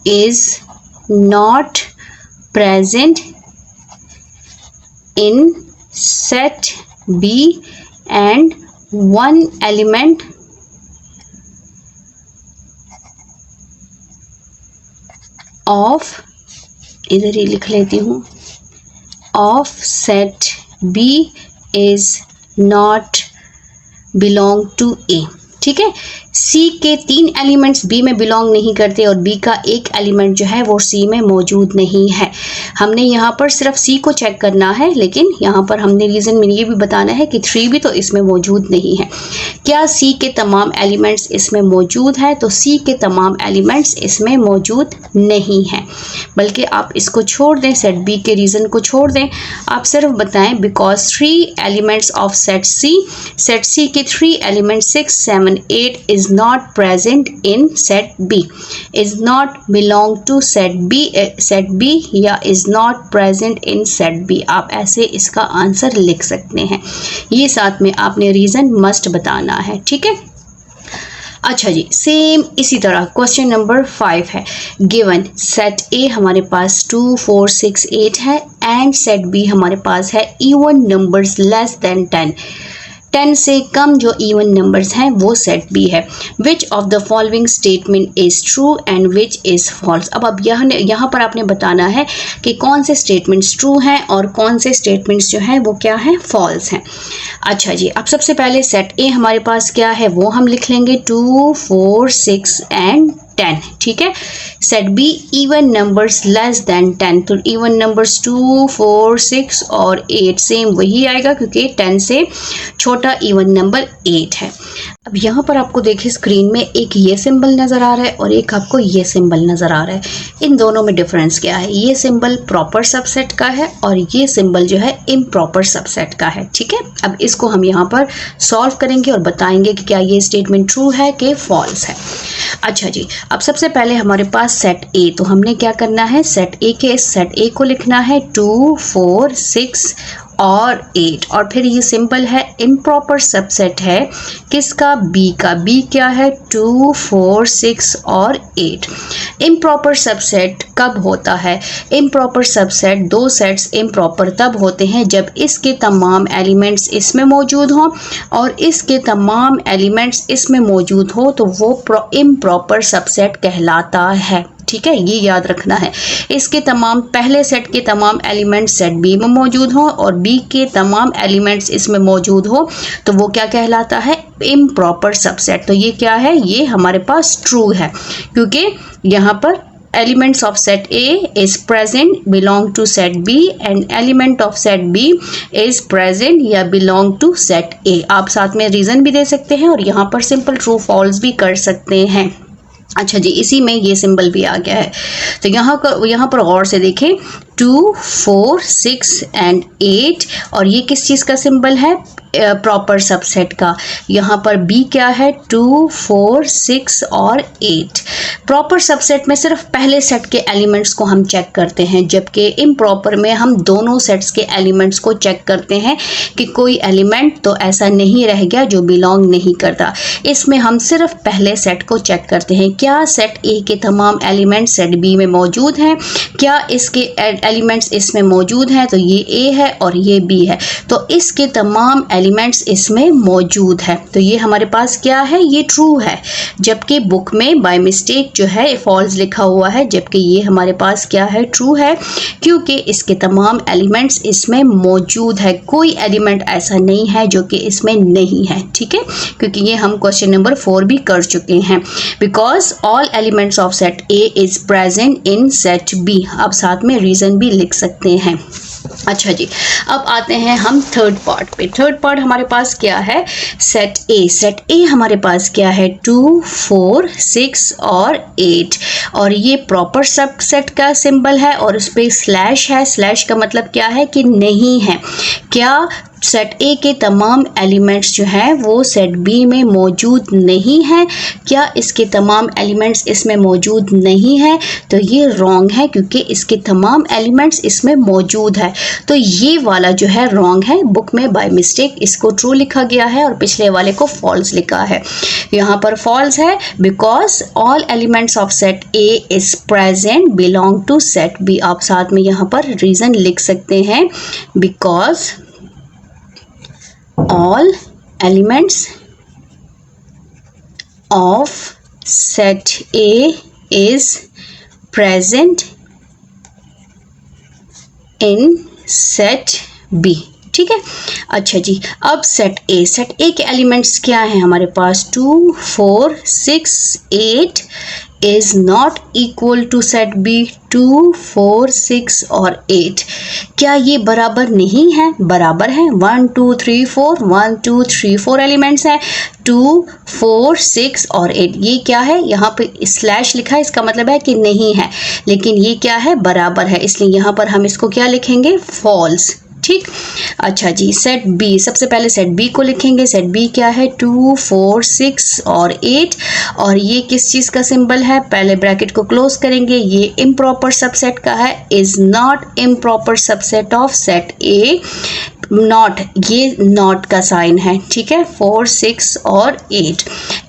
is not present in set B and 1 element of, इधर ही लिख लेती हूँ, of set B is not belong to A. ठीक है, सी के 3 एलिमेंट्स बी में बिलोंग नहीं करते और बी का एक एलिमेंट जो है वो सी में मौजूद नहीं है। हमने यहाँ पर सिर्फ सी को चेक करना है, लेकिन यहाँ पर हमने रीज़न में ये भी बताना है कि 3 भी तो इसमें मौजूद नहीं है। क्या सी के तमाम एलिमेंट्स इसमें मौजूद है? तो सी के तमाम एलिमेंट्स इसमें मौजूद नहीं है, बल्कि आप इसको छोड़ दें, सेट बी के रीज़न को छोड़ दें, आप सिर्फ बताएं बिकॉज 3 एलिमेंट्स ऑफ सेट सी के 3 element 6, 7, 8 is not present in set B, is not belong to set B या is not present in set B। आप ऐसे इसका आंसर लिख सकते हैं। ये साथ में आपने रीज़न मस्ट बताना है। ठीक है, अच्छा जी, सेम इसी तरह क्वेश्चन नंबर 5 है। गिवन सेट ए हमारे पास 2, 4, 6, 8 है एंड सेट बी हमारे पास है इवन नंबर्स लेस देन 10 से कम जो इवन नंबर्स हैं वो सेट बी है। Which of the following statement is true and which is false. अब यहाँ पर आपने बताना है कि कौन से स्टेटमेंट्स ट्रू हैं और कौन से स्टेटमेंट्स जो हैं वो क्या हैं, फॉल्स हैं। अच्छा जी, अब सबसे पहले सेट ए हमारे पास क्या है वो हम लिख लेंगे 2, 4, 6 एंड 10। ठीक है, set be even numbers less then 10, तो इवन नंबर्स 2, 4, 6 और 8 सेम वही आएगा क्योंकि 10 से छोटा इवन नंबर 8 है। अब यहाँ पर आपको देखिए स्क्रीन में एक ये सिंबल नज़र आ रहा है और एक आपको ये सिंबल नज़र आ रहा है। इन दोनों में डिफरेंस क्या है? ये सिंबल प्रॉपर सबसेट का है और ये सिंबल जो है इम्प्रॉपर सबसेट का है। ठीक है, अब इसको हम यहाँ पर सॉल्व करेंगे और बताएंगे कि क्या ये स्टेटमेंट ट्रू है कि फॉल्स है। अच्छा जी, अब सबसे पहले हमारे पास सेट ए, तो हमने क्या करना है, सेट ए को लिखना है 2, 4, 6 और 8 और फिर ये सिंपल है इम्प्रॉपर सबसेट है किसका, बी का। बी क्या है, 2, 4, 6 और 8। इम्प्रॉपर सबसेट कब होता है? इम्प्रॉपर सबसेट, दो सेट्स इम्प्रॉपर तब होते हैं जब इसके तमाम एलिमेंट्स इसमें मौजूद हों और इसके तमाम एलिमेंट्स इसमें मौजूद हो तो वो इम्प्रॉपर सबसेट कहलाता है। ठीक है, ये याद रखना है। इसके तमाम पहले सेट के तमाम एलिमेंट्स सेट बी में मौजूद हो और बी के तमाम एलिमेंट्स इसमें मौजूद हो तो वो क्या कहलाता है, इम्प्रॉपर सबसेट। तो ये क्या है, ये हमारे पास ट्रू है क्योंकि यहाँ पर elements of set A is present belong to set B and element of set B is present या belong to set A। आप साथ में रीज़न भी दे सकते हैं और यहाँ पर सिंपल ट्रू फॉल्स भी कर सकते हैं। अच्छा जी, इसी में ये सिंबल भी आ गया है तो यहाँ पर गौर से देखें 2, 4, 6 एंड 8 और ये किस चीज़ का सिंबल है, प्रॉपर सबसेट का। यहाँ पर बी क्या है, 2, 4, 6 और 8। प्रॉपर सबसेट में सिर्फ पहले सेट के एलिमेंट्स को हम चेक करते हैं जबकि इम्प्रॉपर में हम दोनों सेट्स के एलिमेंट्स को चेक करते हैं कि कोई एलिमेंट तो ऐसा नहीं रह गया जो बिलोंग नहीं करता। इसमें हम सिर्फ पहले सेट को चेक करते हैं, क्या सेट ए के तमाम एलिमेंट्स सेट बी में मौजूद हैं, क्या इसके एलिमेंट्स इसमें मौजूद हैं, तो ये ए है और ये बी है तो इसके तमाम एलिमेंट्स इसमें मौजूद है तो ये हमारे पास क्या है, ये ट्रू है। जबकि बुक में बाय मिस्टेक जो है फॉल्स लिखा हुआ है जबकि ये हमारे पास क्या है, ट्रू है क्योंकि इसके तमाम एलिमेंट्स इसमें मौजूद है। कोई एलिमेंट ऐसा नहीं है जो कि इसमें नहीं है। ठीक है, क्योंकि ये हम क्वेश्चन नंबर 4 भी कर चुके हैं। Because all elements of set A is present in set B. अब साथ में रीजन भी लिख सकते हैं। अच्छा जी, अब आते हैं हम थर्ड पार्ट पे। थर्ड पार्ट हमारे पास क्या है, सेट ए हमारे पास क्या है, 2, 4, 6 और 8 और ये प्रॉपर सबसेट का सिंबल है और उस पर स्लैश है। स्लैश का मतलब क्या है कि नहीं है। क्या सेट ए के तमाम एलिमेंट्स जो हैं वो सेट बी में मौजूद नहीं है, क्या इसके तमाम एलिमेंट्स इसमें मौजूद नहीं है, तो ये रॉन्ग है क्योंकि इसके तमाम एलिमेंट्स इसमें मौजूद है। तो ये वाला जो है रॉन्ग है, बुक में बाय मिस्टेक इसको ट्रू लिखा गया है और पिछले वाले को फॉल्स लिखा है। यहाँ पर फॉल्स है because all elements of set A is present belong to set B. आप साथ में यहाँ पर रीज़न लिख सकते हैं, because all elements of set A is present in set B। ठीक है। अच्छा जी, अब सेट ए के एलिमेंट्स क्या हैं हमारे पास? 2 4 6 8 is not equal to set B 2 4 6 और 8। क्या ये बराबर नहीं है? बराबर है। 1 2 3 4 1 2 3 4 एलिमेंट्स हैं, 2 4 6 और 8। ये क्या है? यहाँ पे स्लैश लिखा है, इसका मतलब है कि नहीं है, लेकिन ये क्या है? बराबर है, इसलिए यहाँ पर हम इसको क्या लिखेंगे? फॉल्स। ठीक। अच्छा जी, सेट बी, सबसे पहले सेट बी को लिखेंगे। सेट बी क्या है? 2 4 6 और 8। और ये किस चीज़ का सिंबल है? पहले ब्रैकेट को क्लोज करेंगे, ये इम्प्रॉपर सबसेट का है, is not improper subset of set A. Not, ये नॉट का साइन है, ठीक है। 4 6 और 8,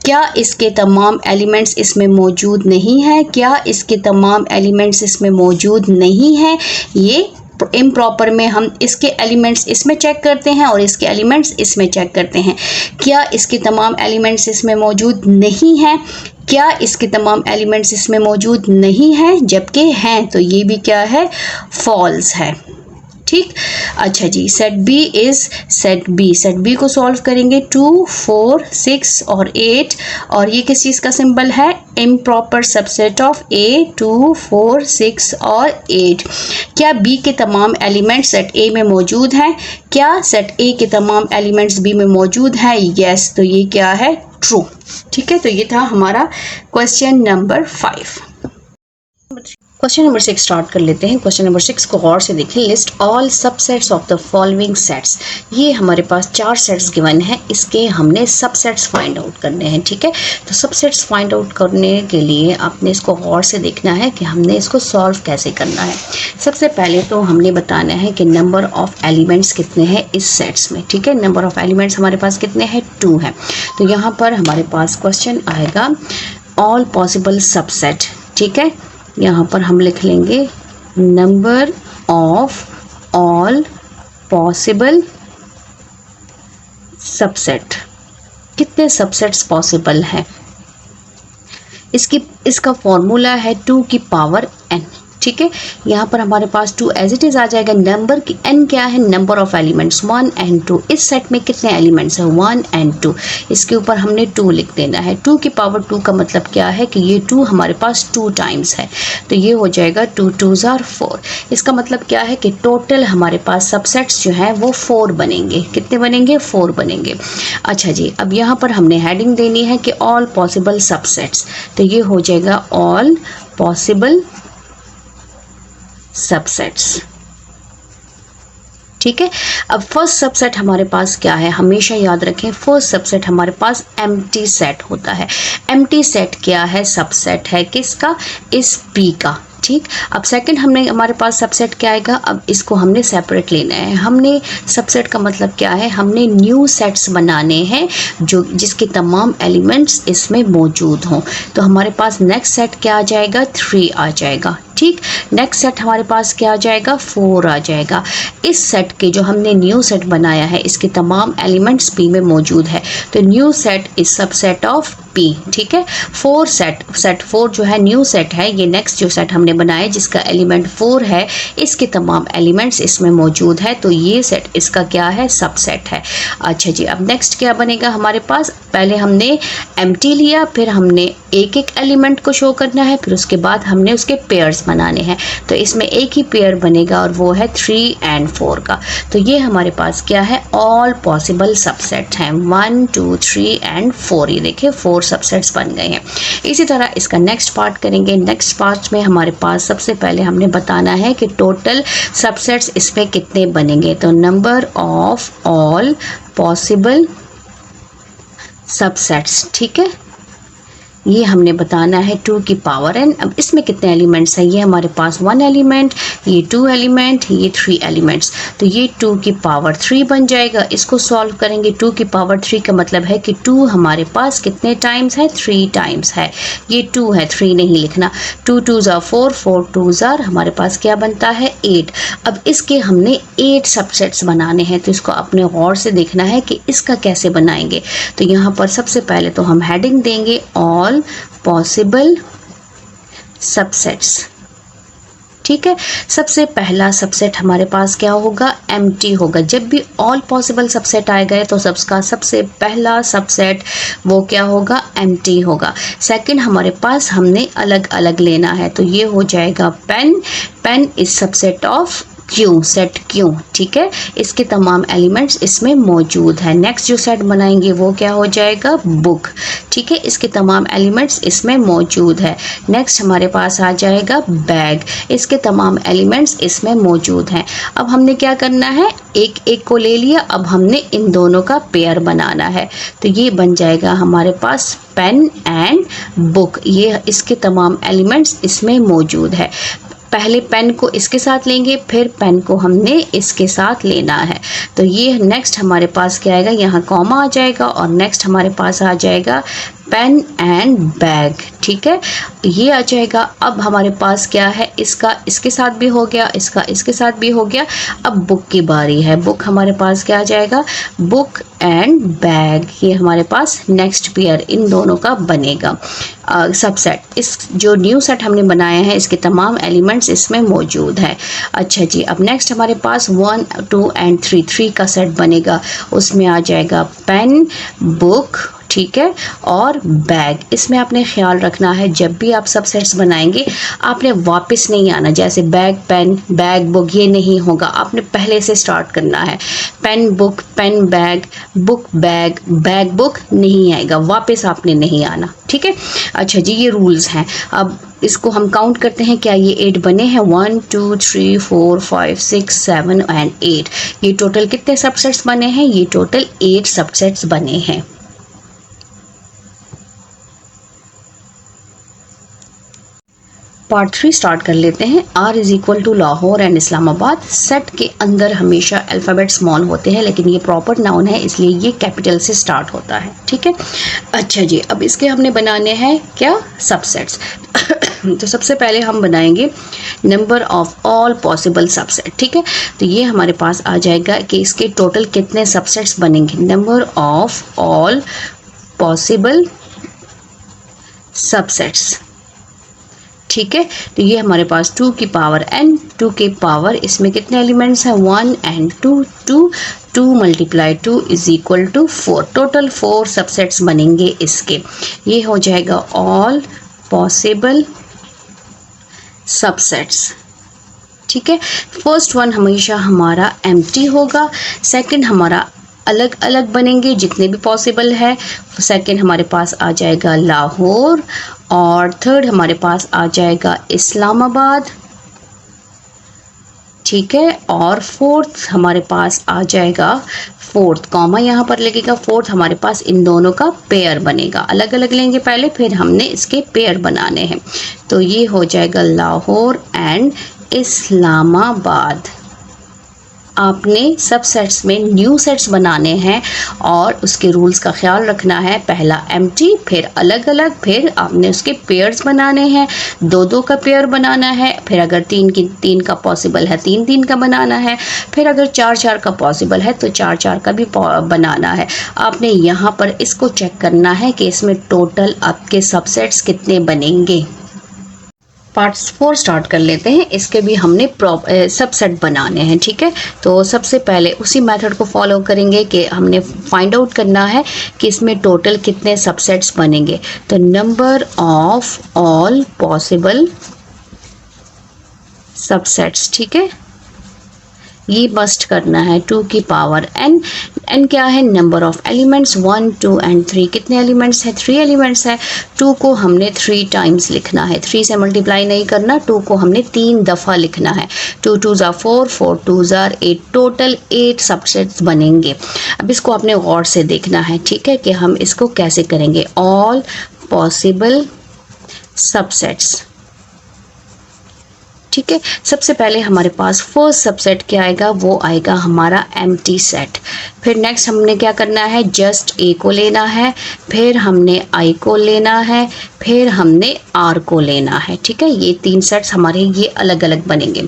क्या इसके तमाम एलिमेंट्स इसमें मौजूद नहीं है? क्या इसके तमाम एलिमेंट्स इसमें मौजूद नहीं है? ये इम्प्रॉपर में हम इसके एलिमेंट्स इसमें चेक करते हैं और इसके एलिमेंट्स इसमें चेक करते हैं। क्या इसके तमाम एलिमेंट्स इसमें मौजूद नहीं हैं? क्या इसके तमाम एलिमेंट्स इसमें मौजूद नहीं हैं? जबकि हैं, तो ये भी क्या है? फॉल्स है। ठीक। अच्छा जी, सेट बी को सॉल्व करेंगे। 2 4 6 और 8, और ये किस चीज़ का सिंबल है? इम्प्रॉपर सबसेट ऑफ ए 2 4 6 और 8। क्या बी के तमाम एलिमेंट्स सेट ए में मौजूद हैं? क्या सेट ए के तमाम एलिमेंट्स बी में मौजूद हैं? यस, तो ये क्या है? ट्रू। ठीक है, तो ये था हमारा question number 5। Question number 6 start कर लेते हैं। क्वेश्चन नंबर 6 को गौर से देखें। List all subsets of the following sets. ये हमारे पास 4 सेट्स गिवन है, इसके हमने सबसेट्स फाइंड आउट करने हैं। ठीक है, तो सबसेट्स फाइंड आउट करने के लिए आपने इसको गौर से देखना है कि हमने इसको सॉल्व कैसे करना है। सबसे पहले तो हमने बताना है कि नंबर ऑफ एलिमेंट्स कितने हैं इस सेट्स में। ठीक है, नंबर ऑफ एलिमेंट्स हमारे पास कितने हैं? 2 है। तो यहाँ पर हमारे पास क्वेश्चन आएगा ऑल पॉसिबल सबसेट। ठीक है, यहाँ पर हम लिख लेंगे number of all possible subset. कितने सबसेट्स पॉसिबल हैं? इसका फॉर्मूला है 2 की पावर n। ठीक है, यहाँ पर हमारे पास 2 एज इट इज आ जाएगा। नंबर की n क्या है? Number of elements 1 and 2। इस सेट में कितने एलिमेंट्स हैं? 1 and 2। इसके ऊपर हमने 2 लिख देना है। 2 की पावर 2 का मतलब क्या है कि ये 2 हमारे पास 2 टाइम्स है, तो ये हो जाएगा 2 2s are 4। इसका मतलब क्या है कि टोटल हमारे पास सबसेट्स जो हैं वो 4 बनेंगे। कितने बनेंगे? 4 बनेंगे। अच्छा जी, अब यहाँ पर हमने हेडिंग देनी है कि ऑल पॉसिबल सबसेट्स, तो ये हो जाएगा ऑल पॉसिबल सबसेट्स। ठीक है, अब फर्स्ट सबसेट हमारे पास क्या है? हमेशा याद रखें, फर्स्ट सबसेट हमारे पास एम्प्टी सेट होता है। एम्प्टी सेट क्या है? सबसेट है किसका? इस पी का। ठीक, अब सेकंड हमारे पास सबसेट क्या आएगा? अब इसको हमने सेपरेट लेना है। हमने सबसेट का मतलब क्या है? हमने न्यू सेट्स बनाने हैं जो जिसके तमाम एलिमेंट्स इसमें मौजूद हों। तो हमारे पास नेक्स्ट सेट क्या आ जाएगा? 3 आ जाएगा। ठीक, नेक्स्ट सेट हमारे पास क्या आ जाएगा? 4 आ जाएगा। इस सेट के जो हमने न्यू सेट बनाया है इसके तमाम एलिमेंट्स पी में मौजूद है, तो new set is subset of P. ठीक है, 4 सेट 4 जो है न्यू सेट है। ये नेक्स्ट जो सेट हमने बनाया जिसका एलिमेंट 4 है, इसके तमाम एलिमेंट्स इसमें मौजूद है, तो ये सेट इसका क्या है? सबसेट है। अच्छा जी, अब नेक्स्ट क्या बनेगा हमारे पास? पहले हमने एम्प्टी लिया, फिर हमने एक एक एलिमेंट को शो करना है, फिर उसके बाद हमने उसके पेयर्स बनाने हैं। तो इसमें एक ही पेयर बनेगा और वो है 3 and 4 का। तो ये हमारे पास क्या है? ऑल पॉसिबल सबसेट हैं 1 2 3 and 4। ये देखिए 4 सबसेट्स बन गए हैं। इसी तरह इसका नेक्स्ट पार्ट करेंगे। नेक्स्ट पार्ट में हमारे पास सबसे पहले हमने बताना है कि टोटल सबसेट्स इसमें कितने बनेंगे। तो number of all possible subsets. ठीक है, ये हमने बताना है 2 की पावर n। अब इसमें कितने एलिमेंट्स हैं? ये हमारे पास 1 एलिमेंट, ये 2 एलिमेंट, ये 3 एलिमेंट्स, तो ये 2 की पावर 3 बन जाएगा। इसको सॉल्व करेंगे। 2 की पावर 3 का मतलब है कि 2 हमारे पास कितने टाइम्स है? 3 टाइम्स है। ये 2 है, 3 नहीं लिखना। 2 2s are 4 4 2s are हमारे पास क्या बनता है? 8। अब इसके हमने 8 सबसेट्स बनाने हैं, तो इसको अपने गौर से देखना है कि इसका कैसे बनाएंगे। तो यहाँ पर सबसे पहले तो हम हेडिंग देंगे ऑल पॉसिबल सबसेट्स। ठीक है। सबसे पहला सबसेट हमारे पास क्या होगा, एम्प्टी होगा। जब भी ऑल पॉसिबल सबसेट आएगा तो सबका सबसे पहला सबसेट वो क्या होगा, एम्प्टी होगा। सेकंड हमारे पास हमने अलग अलग लेना है, तो ये हो जाएगा pen. Pen is subset of Q, set Q, ठीक है। इसके तमाम एलिमेंट्स इसमें मौजूद है। नेक्स्ट जो सेट बनाएंगे वो क्या हो जाएगा, बुक, ठीक है। इसके तमाम एलिमेंट्स इसमें मौजूद है। नेक्स्ट हमारे पास आ जाएगा बैग, इसके तमाम एलिमेंट्स इसमें मौजूद हैं। अब हमने क्या करना है, एक एक को ले लिया, अब हमने इन दोनों का पेयर बनाना है। तो ये बन जाएगा हमारे पास पेन एंड बुक, ये इसके तमाम एलिमेंट्स इसमें मौजूद है। पहले पेन को इसके साथ लेंगे, फिर पेन को हमने इसके साथ लेना है। तो ये नेक्स्ट हमारे पास क्या आएगा, यहाँ कॉमा आ जाएगा और नेक्स्ट हमारे पास आ जाएगा पेन एंड बैग, ठीक है, ये आ जाएगा। अब हमारे पास क्या है, इसका इसके साथ भी हो गया, इसका इसके साथ भी हो गया। अब बुक की बारी है। बुक हमारे पास क्या आ जाएगा, बुक एंड बैग, ये हमारे पास नेक्स्ट पेयर इन दोनों का बनेगा सबसेट। इस जो न्यू सेट हमने बनाया है इसके तमाम एलिमेंट्स इसमें मौजूद है। अच्छा जी, अब नेक्स्ट हमारे पास 1, 2 एंड 3 का सेट बनेगा। उसमें आ जाएगा पेन, बुक, ठीक है, और बैग। इसमें आपने ख्याल रखना है जब भी आप सबसेट्स बनाएंगे आपने वापस नहीं आना, जैसे बैग पेन, बैग बुक, ये नहीं होगा। आपने पहले से स्टार्ट करना है। Pen book, pen bag, book bag, bag book नहीं आएगा, वापस आपने नहीं आना, ठीक है। अच्छा जी, ये रूल्स हैं। अब इसको हम काउंट करते हैं, क्या ये 8 बने हैं, 1, 2, 3, 4, 5, 6, 7 एंड 8। ये टोटल कितने सबसेट्स बने हैं, ये टोटल 8 सबसेट्स बने हैं। पार्ट 3 स्टार्ट कर लेते हैं। R is equal to Lahore and Islamabad. Set के अंदर हमेशा अल्फ़ाबेट स्मॉल होते हैं, लेकिन ये प्रॉपर नाउन है इसलिए ये कैपिटल से स्टार्ट होता है, ठीक है। अच्छा जी, अब इसके हमने बनाने हैं क्या, सबसेट्स। तो सबसे पहले हम बनाएंगे number of all possible subset, ठीक है। तो ये हमारे पास आ जाएगा कि इसके टोटल कितने सबसेट्स बनेंगे, number of all possible subsets, ठीक है। तो ये हमारे पास 2 की पावर n, 2 के पावर इसमें कितने एलिमेंट्स हैं, 1 and 2, 2 multiply 2 is equal to 4। Total 4 subsets बनेंगे इसके। ये हो जाएगा ऑल पॉसिबल सबसेट्स, ठीक है। फर्स्ट वन हमेशा हमारा एम्प्टी होगा। सेकंड हमारा अलग अलग बनेंगे जितने भी पॉसिबल है। सेकंड हमारे पास आ जाएगा लाहौर और थर्ड हमारे पास आ जाएगा इस्लामाबाद, ठीक है। और फोर्थ हमारे पास आ जाएगा, फोर्थ कॉमा यहाँ पर लगेगा, फोर्थ हमारे पास इन दोनों का पेयर बनेगा। अलग अलग लेंगे पहले, फिर हमने इसके पेयर बनाने हैं। तो ये हो जाएगा लाहौर एंड इस्लामाबाद। आपने सब सेट्स में न्यू सेट्स बनाने हैं और उसके रूल्स का ख्याल रखना है। पहला एम्प्टी, फिर अलग अलग, फिर आपने उसके पेयर्स बनाने हैं। 2-2 का पेयर बनाना है, फिर अगर 3 का पॉसिबल है 3-3 का बनाना है, फिर अगर 4-4 का पॉसिबल है तो 4-4 का भी बनाना है। आपने यहाँ पर इसको चेक करना है कि इसमें टोटल आपके सबसेट्स कितने बनेंगे। पार्ट 4 स्टार्ट कर लेते हैं। इसके भी हमने सबसेट बनाने हैं, ठीक है। तो सबसे पहले उसी मेथड को फॉलो करेंगे कि हमने फाइंड आउट करना है कि इसमें टोटल कितने सबसेट्स बनेंगे। तो number of all possible subsets, ठीक है, ये मस्ट करना है 2 की पावर n। n क्या है, नंबर ऑफ एलिमेंट्स 1, 2 एंड 3। कितने एलिमेंट्स हैं, 3 एलिमेंट्स है। 2 को हमने 3 टाइम्स लिखना है, 3 से मल्टीप्लाई नहीं करना। 2 को हमने 3 दफ़ा लिखना है। 2 2s are 4, 4 2s are 8। Total 8 subsets बनेंगे। अब इसको आपने गौर से देखना है, ठीक है, कि हम इसको कैसे करेंगे। ऑल पॉसिबल सबसेट्स, ठीक है। सबसे पहले हमारे पास फर्स्ट सबसेट क्या आएगा, वो आएगा हमारा एम्प्टी सेट। फिर नेक्स्ट हमने क्या करना है, जस्ट ए को लेना है, फिर हमने आई को लेना है, फिर हमने आर को लेना है, ठीक है। ये 3 सेट्स हमारे ये अलग अलग बनेंगे।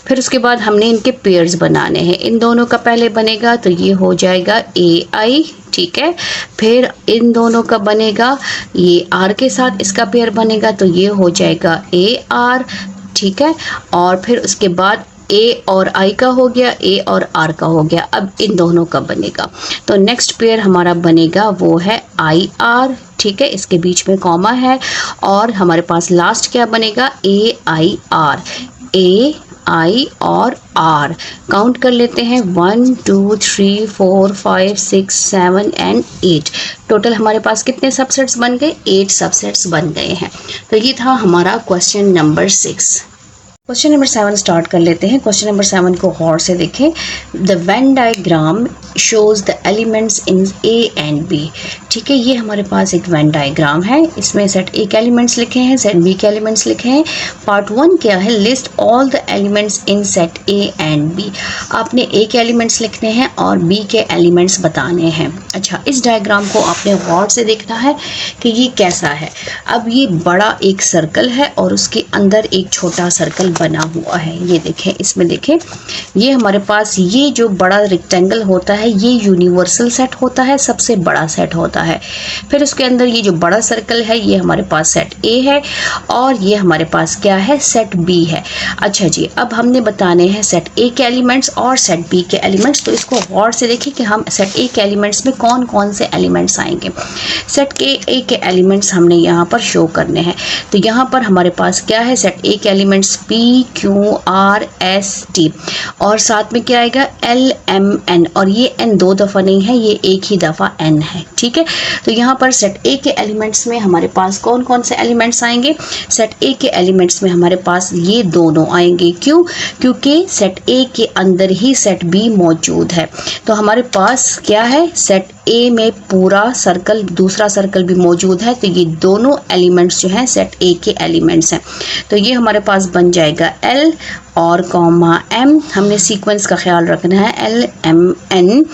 फिर उसके बाद हमने इनके पेयर्स बनाने हैं। इन दोनों का पहले बनेगा तो ये हो जाएगा ए आई, ठीक है। फिर इन दोनों का बनेगा, ये आर के साथ इसका पेयर बनेगा तो ये हो जाएगा ए आर, ठीक है, और फिर उसके बाद ए और आई का हो गया, ए और आर का हो गया। अब इन दोनों का बनेगा, तो नेक्स्ट पेयर हमारा बनेगा वो है आई आर, ठीक है, इसके बीच में कॉमा है, और हमारे पास लास्ट क्या बनेगा, ए आई आर, ए आई और आर। काउंट कर लेते हैं 1 2 3 4 5 6 7 एंड 8। टोटल हमारे पास कितने सबसेट्स बन गए, 8 सबसेट्स बन गए हैं। तो ये था हमारा question number 6। Question number 7 start कर लेते हैं। क्वेश्चन नंबर 7 को गौर से देखें। The Venn diagram shows the elements in A and B, ठीक है, ये हमारे पास एक वेन डायग्राम है, इसमें सेट ए के एलिमेंट्स लिखे हैं, सेट बी के एलिमेंट्स लिखे हैं। पार्ट 1 क्या है, list all the elements in set A and B. आपने ए के एलिमेंट्स लिखने हैं और बी के एलिमेंट्स बताने हैं। अच्छा, इस डायग्राम को आपने गौर से देखना है कि ये कैसा है। अब ये बड़ा एक सर्कल है और उसके अंदर एक छोटा सर्कल बना हुआ है, ये देखें, इसमें देखें, ये हमारे पास ये जो बड़ा रेक्टेंगल होता है ये यूनिवर्सल सेट होता है, सबसे बड़ा सेट होता है। फिर उसके अंदर ये जो बड़ा सर्कल है ये हमारे पास सेट ए है और ये हमारे पास क्या है, सेट बी है। अच्छा जी, अब हमने बताने हैं सेट ए के एलिमेंट्स और सेट बी के एलिमेंट्स। तो इसको गौर से देखें कि हम सेट ए के एलिमेंट्स में कौन कौन से एलिमेंट्स आएंगे। सेट ए के एलिमेंट्स हमने यहाँ पर शो करने हैं। तो यहाँ पर हमारे पास क्या है, सेट ए के elements P Q R S T और साथ में क्या आएगा, एल एम एन, और ये एन 2 दफ़ा नहीं है, ये एक ही दफ़ा एन है, ठीक है। तो यहाँ पर सेट ए के एलिमेंट्स में हमारे पास कौन कौन से एलिमेंट्स आएंगे, सेट ए के एलिमेंट्स में हमारे पास ये दोनों आएंगे। क्यों, क्योंकि सेट ए के अंदर ही सेट बी मौजूद है। तो हमारे पास क्या है, सेट ए में पूरा सर्कल, दूसरा सर्कल भी मौजूद है, तो ये दोनों एलिमेंट्स जो हैं सेट ए के एलिमेंट्स हैं। तो ये हमारे पास बन जाएगा एल और कॉमा एम, हमने सीक्वेंस का ख्याल रखना है, एल एम एन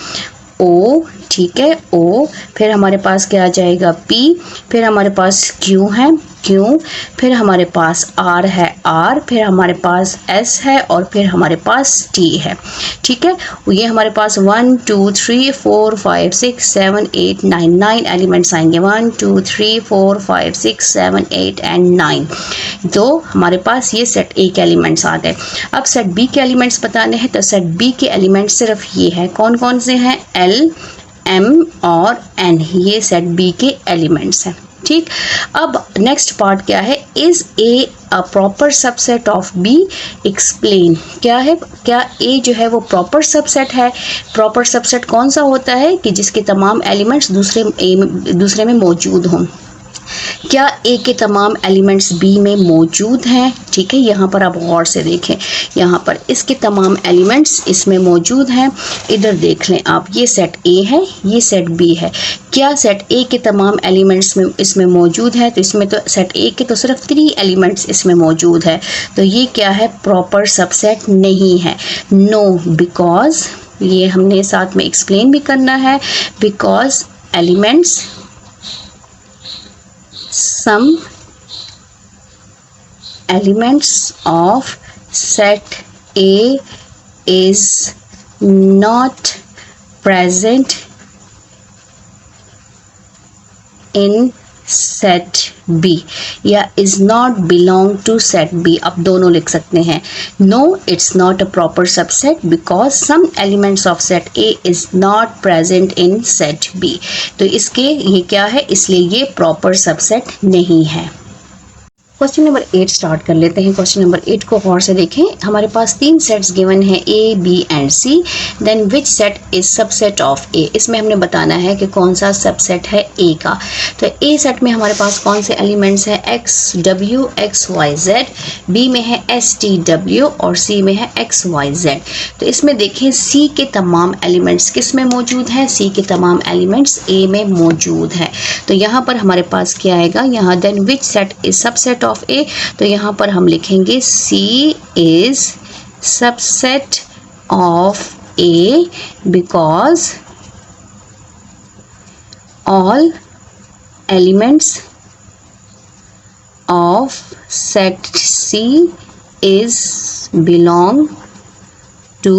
ओ, ठीक है, ओ, फिर हमारे पास क्या आ जाएगा पी, फिर हमारे पास क्यू है, क्यू, फिर हमारे पास आर है, आर, फिर हमारे पास एस है और फिर हमारे पास टी है, ठीक है। ये हमारे पास 1 2 3 4 5 6 7 8 9 9 एलिमेंट्स आएंगे, 1 2 3 4 5 6 7 8 एंड 9। तो हमारे पास ये सेट ए के एलिमेंट्स आ गए। अब सेट बी के एलिमेंट्स बताने हैं, तो सेट बी के एलिमेंट्स सिर्फ ये है, कौन कौन से हैं, एल एम और एन, ये सेट बी के एलिमेंट्स हैं, ठीक। अब नेक्स्ट पार्ट क्या है, is A a proper subset of B, explain. क्या है, क्या ए जो है वो प्रॉपर सबसेट है। प्रॉपर सबसेट कौन सा होता है कि जिसके तमाम एलिमेंट्स दूसरे में मौजूद हों। क्या ए के तमाम एलिमेंट्स बी में मौजूद हैं, ठीक है। यहाँ पर आप गौर से देखें, यहाँ पर इसके तमाम एलिमेंट्स इसमें मौजूद हैं। इधर देख लें आप, ये सेट ए है, ये सेट बी है। क्या सेट ए के तमाम एलिमेंट्स में इसमें मौजूद है, तो इसमें तो सेट ए के तो सिर्फ 3 एलिमेंट्स इसमें मौजूद है, तो ये क्या है, प्रॉपर सबसेट नहीं है। नो, बिकॉज, ये हमने साथ में एक्सप्लेन भी करना है, because elements, some elements of set A is not present in set B या is not belong to set B, आप दोनों लिख सकते हैं। No, it's not a proper subset because some elements of set A is not present in set B। तो इसके ये क्या है, इसलिए ये proper subset नहीं है। क्वेश्चन नंबर 8 स्टार्ट कर लेते हैं। क्वेश्चन नंबर 8 को गौर से देखें। हमारे पास 3 सेट्स गिवन है, A B and C. Then which set is subset of A. इसमें हमने बताना है कि कौन सा सबसेट है ए का। तो ए सेट में हमारे पास कौन से एलिमेंट्स हैं, X W X Y Z, B में है एस टी डब्ल्यू और सी में है एक्स वाई जेड। तो इसमें देखें सी के तमाम एलिमेंट्स किस में मौजूद है, सी के तमाम एलिमेंट्स ए में मौजूद है। तो यहाँ पर हमारे पास क्या आएगा, यहाँ then which set is subset of A, तो यहाँ पर हम लिखेंगे C is subset of A because all elements of set C is belong to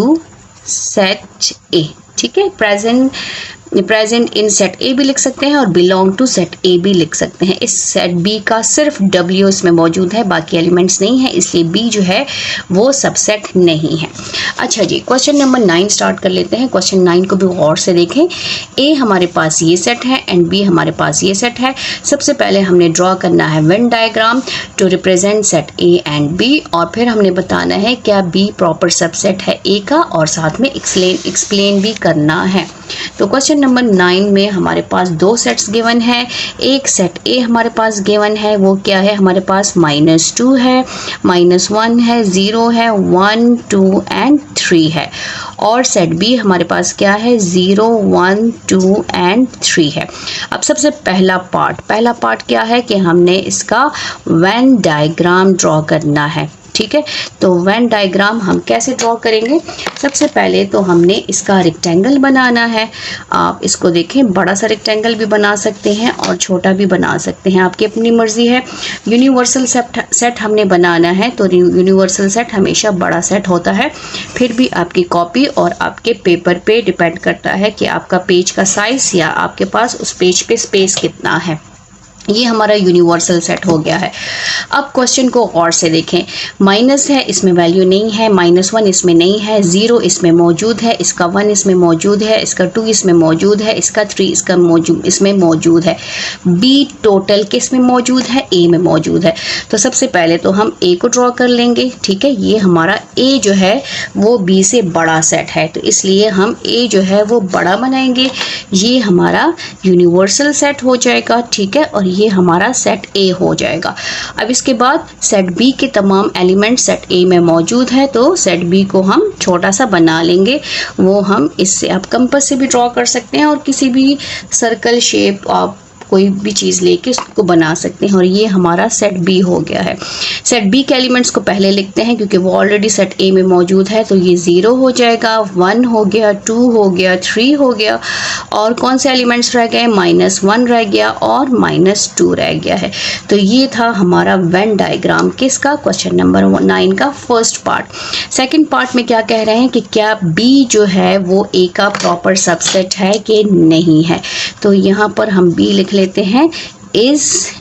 set A। ठीक है, प्रेजेंट प्रेजेंट इन सेट ए भी लिख सकते हैं और बिलोंग टू सेट ए भी लिख सकते हैं। इस सेट बी का सिर्फ W इसमें मौजूद है, बाकी एलिमेंट्स नहीं है, इसलिए B जो है वो सबसेट नहीं है। अच्छा जी, क्वेश्चन नंबर 9 स्टार्ट कर लेते हैं। क्वेश्चन 9 को भी गौर से देखें। ए हमारे पास ये सेट है एंड बी हमारे पास ये सेट है। सबसे पहले हमने ड्रॉ करना है Venn diagram to represent set A and B, और फिर हमने बताना है क्या बी प्रॉपर सबसेट है ए का, और साथ में एक्सप्लेन भी करना है। तो क्वेश्चन नंबर 9 में हमारे पास दो सेट्स गिवन है। एक सेट ए हमारे पास गिवन है, वो क्या है, हमारे पास -2 है, -1 है, 0 है, 1 2 एंड 3 है। और सेट बी हमारे पास क्या है, 0 1 2 एंड 3 है। अब सबसे पहला पार्ट क्या है कि हमने इसका वेन डायग्राम ड्रॉ करना है। ठीक है, तो वेन डायग्राम हम कैसे ड्रॉ करेंगे? सबसे पहले तो हमने इसका रेक्टेंगल बनाना है। आप इसको देखें, बड़ा सा रेक्टेंगल भी बना सकते हैं और छोटा भी बना सकते हैं, आपकी अपनी मर्जी है। यूनिवर्सल सेट हमने बनाना है, तो यूनिवर्सल सेट हमेशा बड़ा सेट होता है। फिर भी आपकी कॉपी और आपके पेपर पे डिपेंड करता है कि आपका पेज का साइज या आपके पास उस पेज पे स्पेस कितना है। ये हमारा यूनिवर्सल सेट हो गया है। अब क्वेश्चन को गौर से देखें। माइनस है, इसमें वैल्यू नहीं है, -1 इसमें नहीं है, 0 इसमें मौजूद है, इसका 1 इसमें मौजूद है, इसका 2 इसमें मौजूद है, इसका 3 इसमें मौजूद है। बी टोटल किस में मौजूद है, ए में मौजूद है। तो सबसे पहले तो हम ए को ड्रॉ कर लेंगे। ठीक है, ये हमारा ए जो है वो बी से बड़ा सेट है, तो इसलिए हम ए जो है वो बड़ा बनाएंगे। ये हमारा यूनिवर्सल सेट हो जाएगा। ठीक है, और ये हमारा सेट ए हो जाएगा। अब इसके बाद सेट बी के तमाम एलिमेंट सेट ए में मौजूद है, तो सेट बी को हम छोटा सा बना लेंगे। वो हम इससे आप कंपास से भी ड्रॉ कर सकते हैं और किसी भी सर्कल शेप आप कोई भी चीज़ लेके उसको बना सकते हैं, और ये हमारा सेट बी हो गया है। सेट बी के एलिमेंट्स को पहले लिखते हैं क्योंकि वो ऑलरेडी सेट ए में मौजूद है, तो ये 0 हो जाएगा, 1 हो गया, 2 हो गया, 3 हो गया, और कौन से एलिमेंट्स रह गए, -1 रह गया और -2 रह गया है। तो ये था हमारा वेन डायग्राम किसका, क्वेश्चन नंबर 9 का फर्स्ट पार्ट। सेकेंड पार्ट में क्या कह रहे हैं कि क्या बी जो है वो ए का प्रॉपर सबसेट है कि नहीं है। तो यहाँ पर हम बी लिख लेते हैं, is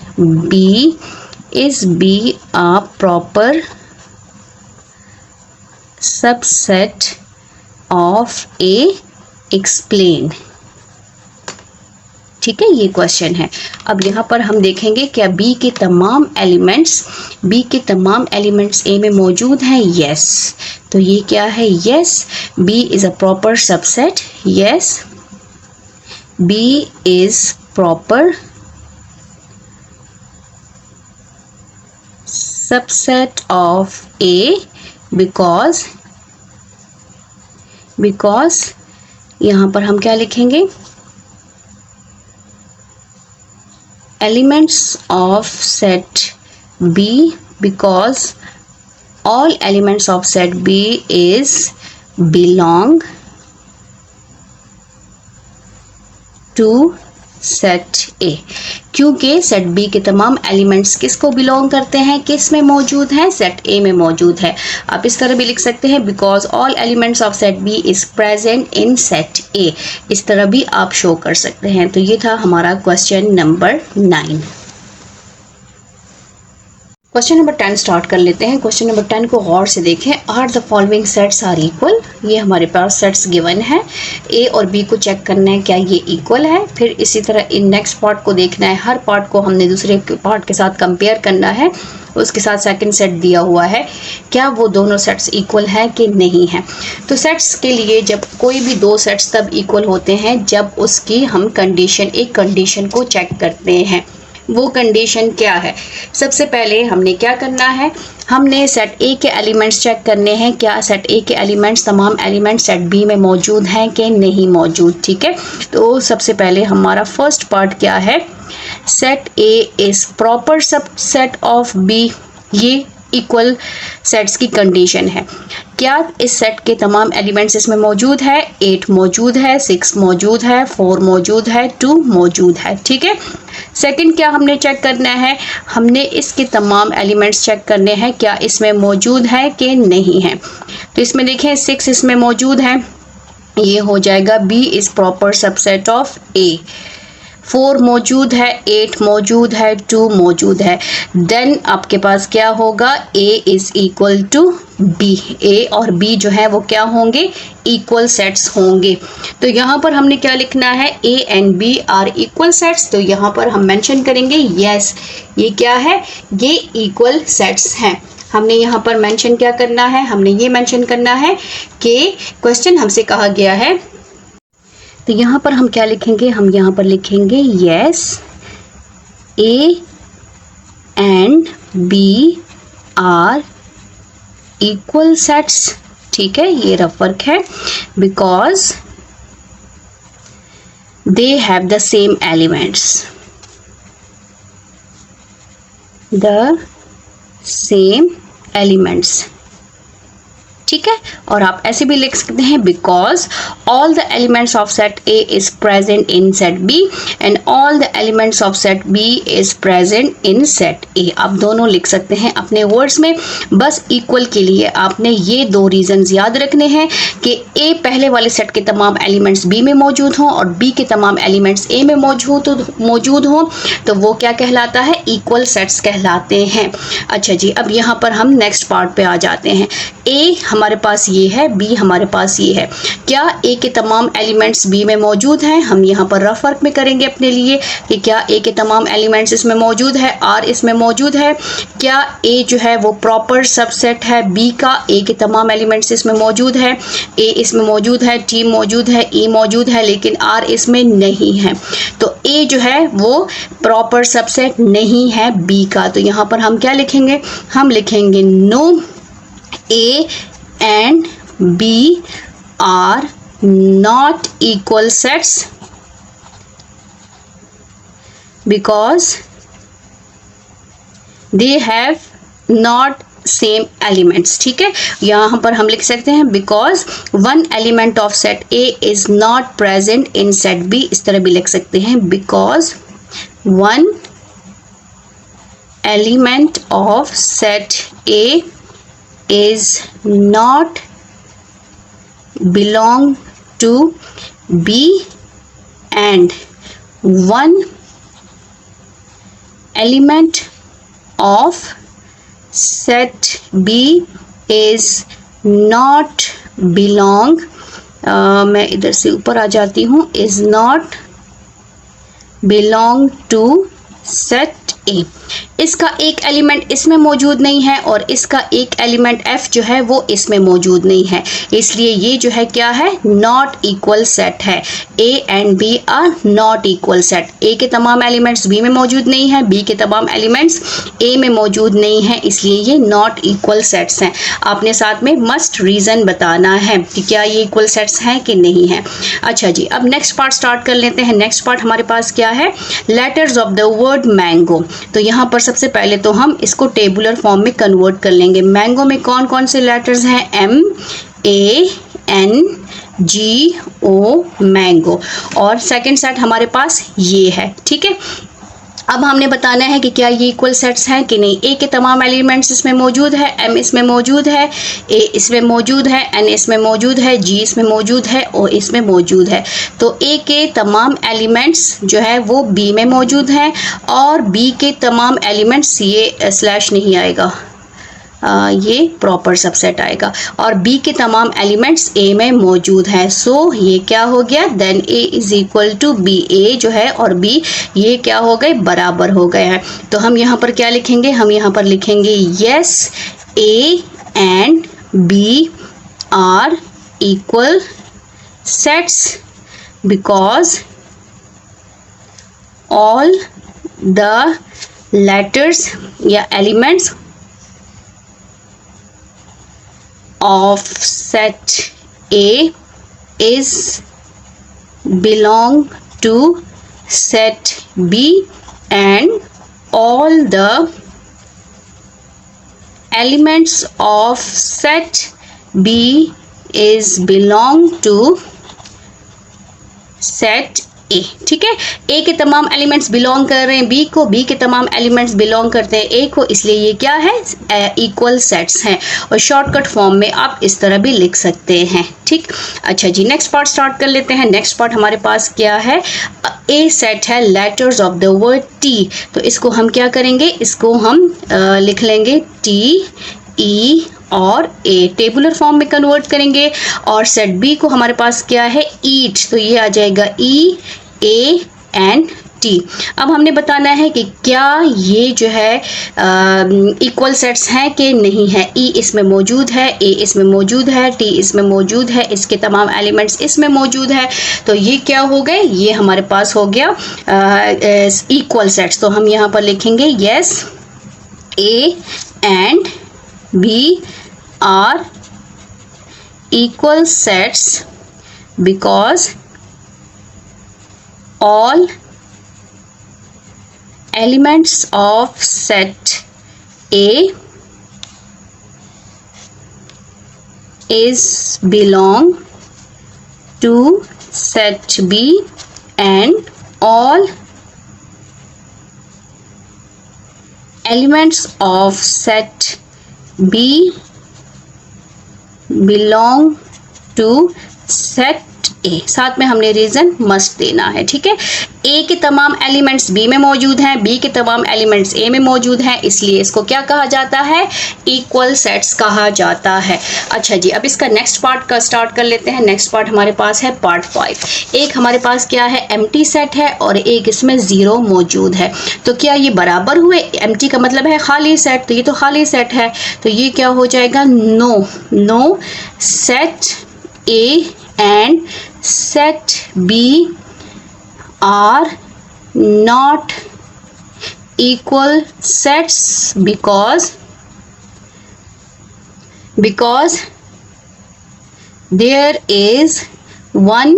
B a proper subset of A, explain। ठीक है, ये क्वेश्चन है। अब यहाँ पर हम देखेंगे क्या बी के तमाम एलिमेंट्स ए में मौजूद हैं। यस, तो ये क्या है, yes, B is a proper subset. Yes, B is proper subset of A because यहाँ पर हम क्या लिखेंगे, elements of set B because all elements of set B is belong to set ए, क्योंकि सेट बी के तमाम एलिमेंट्स किसको बिलोंग करते हैं, किस में मौजूद हैं, सेट ए में मौजूद है। आप इस तरह भी लिख सकते हैं, because all elements of set B is present in set A, इस तरह भी आप शो कर सकते हैं। तो ये था हमारा question number 9। Question number 10 start कर लेते हैं। क्वेश्चन नंबर 10 को गौर से देखें। Are the following sets are equal. ये हमारे पास सेट्स गिवन है, ए और बी को चेक करना है क्या ये इक्वल है। फिर इसी तरह इन नेक्स्ट पार्ट को देखना है, हर पार्ट को हमने दूसरे पार्ट के साथ कंपेयर करना है, उसके साथ सेकंड सेट दिया हुआ है, क्या वो दोनों सेट्स इक्वल है कि नहीं है। तो सेट्स के लिए जब कोई भी दो सेट्स तब इक्वल होते हैं जब उसकी हम एक कंडीशन को चेक करते हैं। वो कंडीशन क्या है, सबसे पहले हमने क्या करना है, हमने सेट ए के एलिमेंट्स चेक करने हैं, क्या सेट ए के एलिमेंट्स तमाम एलिमेंट्स सेट बी में मौजूद हैं कि नहीं मौजूद। ठीक है, तो सबसे पहले हमारा फर्स्ट पार्ट क्या है, set A is proper subset of B. ये इक्वल सेट्स की कंडीशन है। क्या इस सेट के तमाम एलिमेंट्स इसमें मौजूद है, 8 मौजूद है, 6 मौजूद है, 4 मौजूद है, 2 मौजूद है। ठीक है, सेकंड क्या हमने चेक करना है, हमने इसके तमाम एलिमेंट्स चेक करने हैं क्या इसमें मौजूद है कि नहीं है। तो इसमें देखें 6 इसमें मौजूद है, ये हो जाएगा B is proper subset of A। 4 मौजूद है, 8 मौजूद है, 2 मौजूद है, देन आपके पास क्या होगा, A is equal to B। A और B जो है वो क्या होंगे, इक्वल सेट्स होंगे। तो यहाँ पर हमने क्या लिखना है, A and B are equal sets. तो यहाँ पर हम मेंशन करेंगे यस ये क्या है, ये इक्वल सेट्स हैं। हमने यहाँ पर मेंशन क्या करना है, हमने ये मेंशन करना है कि क्वेश्चन हमसे कहा गया है। तो यहाँ पर हम क्या लिखेंगे, हम यहाँ पर लिखेंगे yes A and B are equal sets. ठीक है, ये रफ वर्क है, because they have the same elements, the same elements. ठीक है, और आप ऐसे भी लिख सकते हैं because all the elements of set A is present in set B and all the elements of set B is present in set A। आप दोनों लिख सकते हैं अपने वर्ड्स में। बस इक्वल के लिए आपने ये 2 रीजंस याद रखने हैं कि A पहले वाले सेट के तमाम एलिमेंट्स B में मौजूद हों और B के तमाम एलिमेंट्स A में मौजूद हों, तो वो क्या कहलाता है, इक्वल सेट्स कहलाते हैं। अच्छा जी, अब यहाँ पर हम नेक्स्ट पार्ट पे आ जाते हैं। A हमारे पास ये है, B हमारे पास ये है। क्या A के तमाम एलिमेंट्स B में मौजूद हैं, हम यहाँ पर रफ वर्क में करेंगे अपने लिए कि क्या A के तमाम एलिमेंट्स इसमें मौजूद है, R इसमें मौजूद है। क्या A जो है वो प्रॉपर सबसेट है B का, A के तमाम एलिमेंट्स इसमें मौजूद है, A इसमें मौजूद है, T मौजूद है, E मौजूद है, लेकिन R इसमें नहीं है। तो A जो है वो प्रॉपर सबसेट नहीं है B का। तो यहाँ पर हम क्या लिखेंगे, हम लिखेंगे no A and B are not equal sets because they have not same elements। ठीक है, यहाँ पर हम लिख सकते हैं because one element of set A is not present in set B। इस तरह भी लिख सकते हैं because one element of set A is not belong to B and one element of set B is not belong, मैं इधर से ऊपर आ जाती हूँ, is not belong to set A। इसका एक एलिमेंट इसमें मौजूद नहीं है और इसका एक एलिमेंट F जो है वो इसमें मौजूद नहीं है, इसलिए ये जो है क्या है, नॉट इक्वल सेट है। A and B are not equal set. A के तमाम एलिमेंट्स B में मौजूद नहीं है, B के तमाम एलिमेंट्स A में मौजूद नहीं है, इसलिए ये नॉट इक्वल सेट्स हैं। आपने साथ में मस्ट रीजन बताना है कि क्या ये इक्वल सेट्स हैं कि नहीं है। अच्छा जी, अब नेक्स्ट पार्ट स्टार्ट कर लेते हैं। नेक्स्ट पार्ट हमारे पास क्या है, letters of the word mango. तो यहाँ पर सबसे पहले तो हम इसको टेबुलर फॉर्म में कन्वर्ट कर लेंगे। मैंगो में कौन कौन से लेटर्स हैं, MANGO मैंगो, और सेकंड सेट हमारे पास ये है। ठीक है, अब हमने बताना है कि क्या ये इक्वल सेट्स हैं कि नहीं। A के तमाम एलिमेंट्स इसमें मौजूद है, M इसमें मौजूद है, A इसमें मौजूद है, N इसमें मौजूद है, G इसमें मौजूद है, O इसमें मौजूद है। तो A के तमाम एलिमेंट्स जो है वो B में मौजूद हैं और B के तमाम एलिमेंट्स, ये स्लैश नहीं आएगा, ये प्रॉपर सबसेट आएगा, और B के तमाम एलिमेंट्स A में मौजूद हैं। सो ये क्या हो गया, then A is equal to B। A जो है और B ये क्या हो गए, बराबर हो गए हैं। तो हम यहाँ पर क्या लिखेंगे, हम यहाँ पर लिखेंगे yes A and B are equal sets because all the letters या elements of set A is belong to set B and all the elements of set B is belong to set ए, ठीक है। ए के तमाम एलिमेंट्स बिलोंग कर रहे हैं बी को, बी के तमाम एलिमेंट्स बिलोंग करते हैं ए को, इसलिए ये क्या है, इक्वल सेट्स हैं। और शॉर्टकट फॉर्म में आप इस तरह भी लिख सकते हैं, ठीक। अच्छा जी, नेक्स्ट पार्ट स्टार्ट कर लेते हैं। नेक्स्ट पार्ट हमारे पास क्या है, ए सेट है letters of the word T, तो इसको हम क्या करेंगे, इसको हम लिख लेंगे टी ई और ए, टेबुलर फॉर्म में कन्वर्ट करेंगे। और सेट बी को हमारे पास क्या है, ईट, तो ये आ जाएगा ई ए एंड टी। अब हमने बताना है कि क्या ये जो है इक्वल सेट्स हैं कि नहीं है। ई इसमें मौजूद है, ए इसमें मौजूद है, टी इसमें मौजूद है, इसके तमाम एलिमेंट्स इसमें मौजूद है, तो ये क्या हो गए, ये हमारे पास हो गया इक्वल सेट्स। तो हम यहाँ पर लिखेंगे yes A and B are equal sets because all elements of set A is belong to set B and all elements of set B belong to set ए, साथ में हमने रीजन मस्ट देना है, ठीक है। ए के तमाम एलिमेंट्स बी में मौजूद हैं, बी के तमाम एलिमेंट्स ए में मौजूद हैं, इसलिए इसको क्या कहा जाता है, इक्वल सेट्स कहा जाता है। अच्छा जी, अब इसका नेक्स्ट पार्ट का स्टार्ट कर लेते हैं। नेक्स्ट पार्ट हमारे पास है पार्ट 5। एक हमारे पास क्या है, एम्प्टी सेट है और एक इसमें 0 मौजूद है, तो क्या ये बराबर हुए, एम्प्टी का मतलब है खाली सेट, तो ये तो खाली सेट है, तो ये क्या हो जाएगा, no, no set A and set B are not equal sets because there is one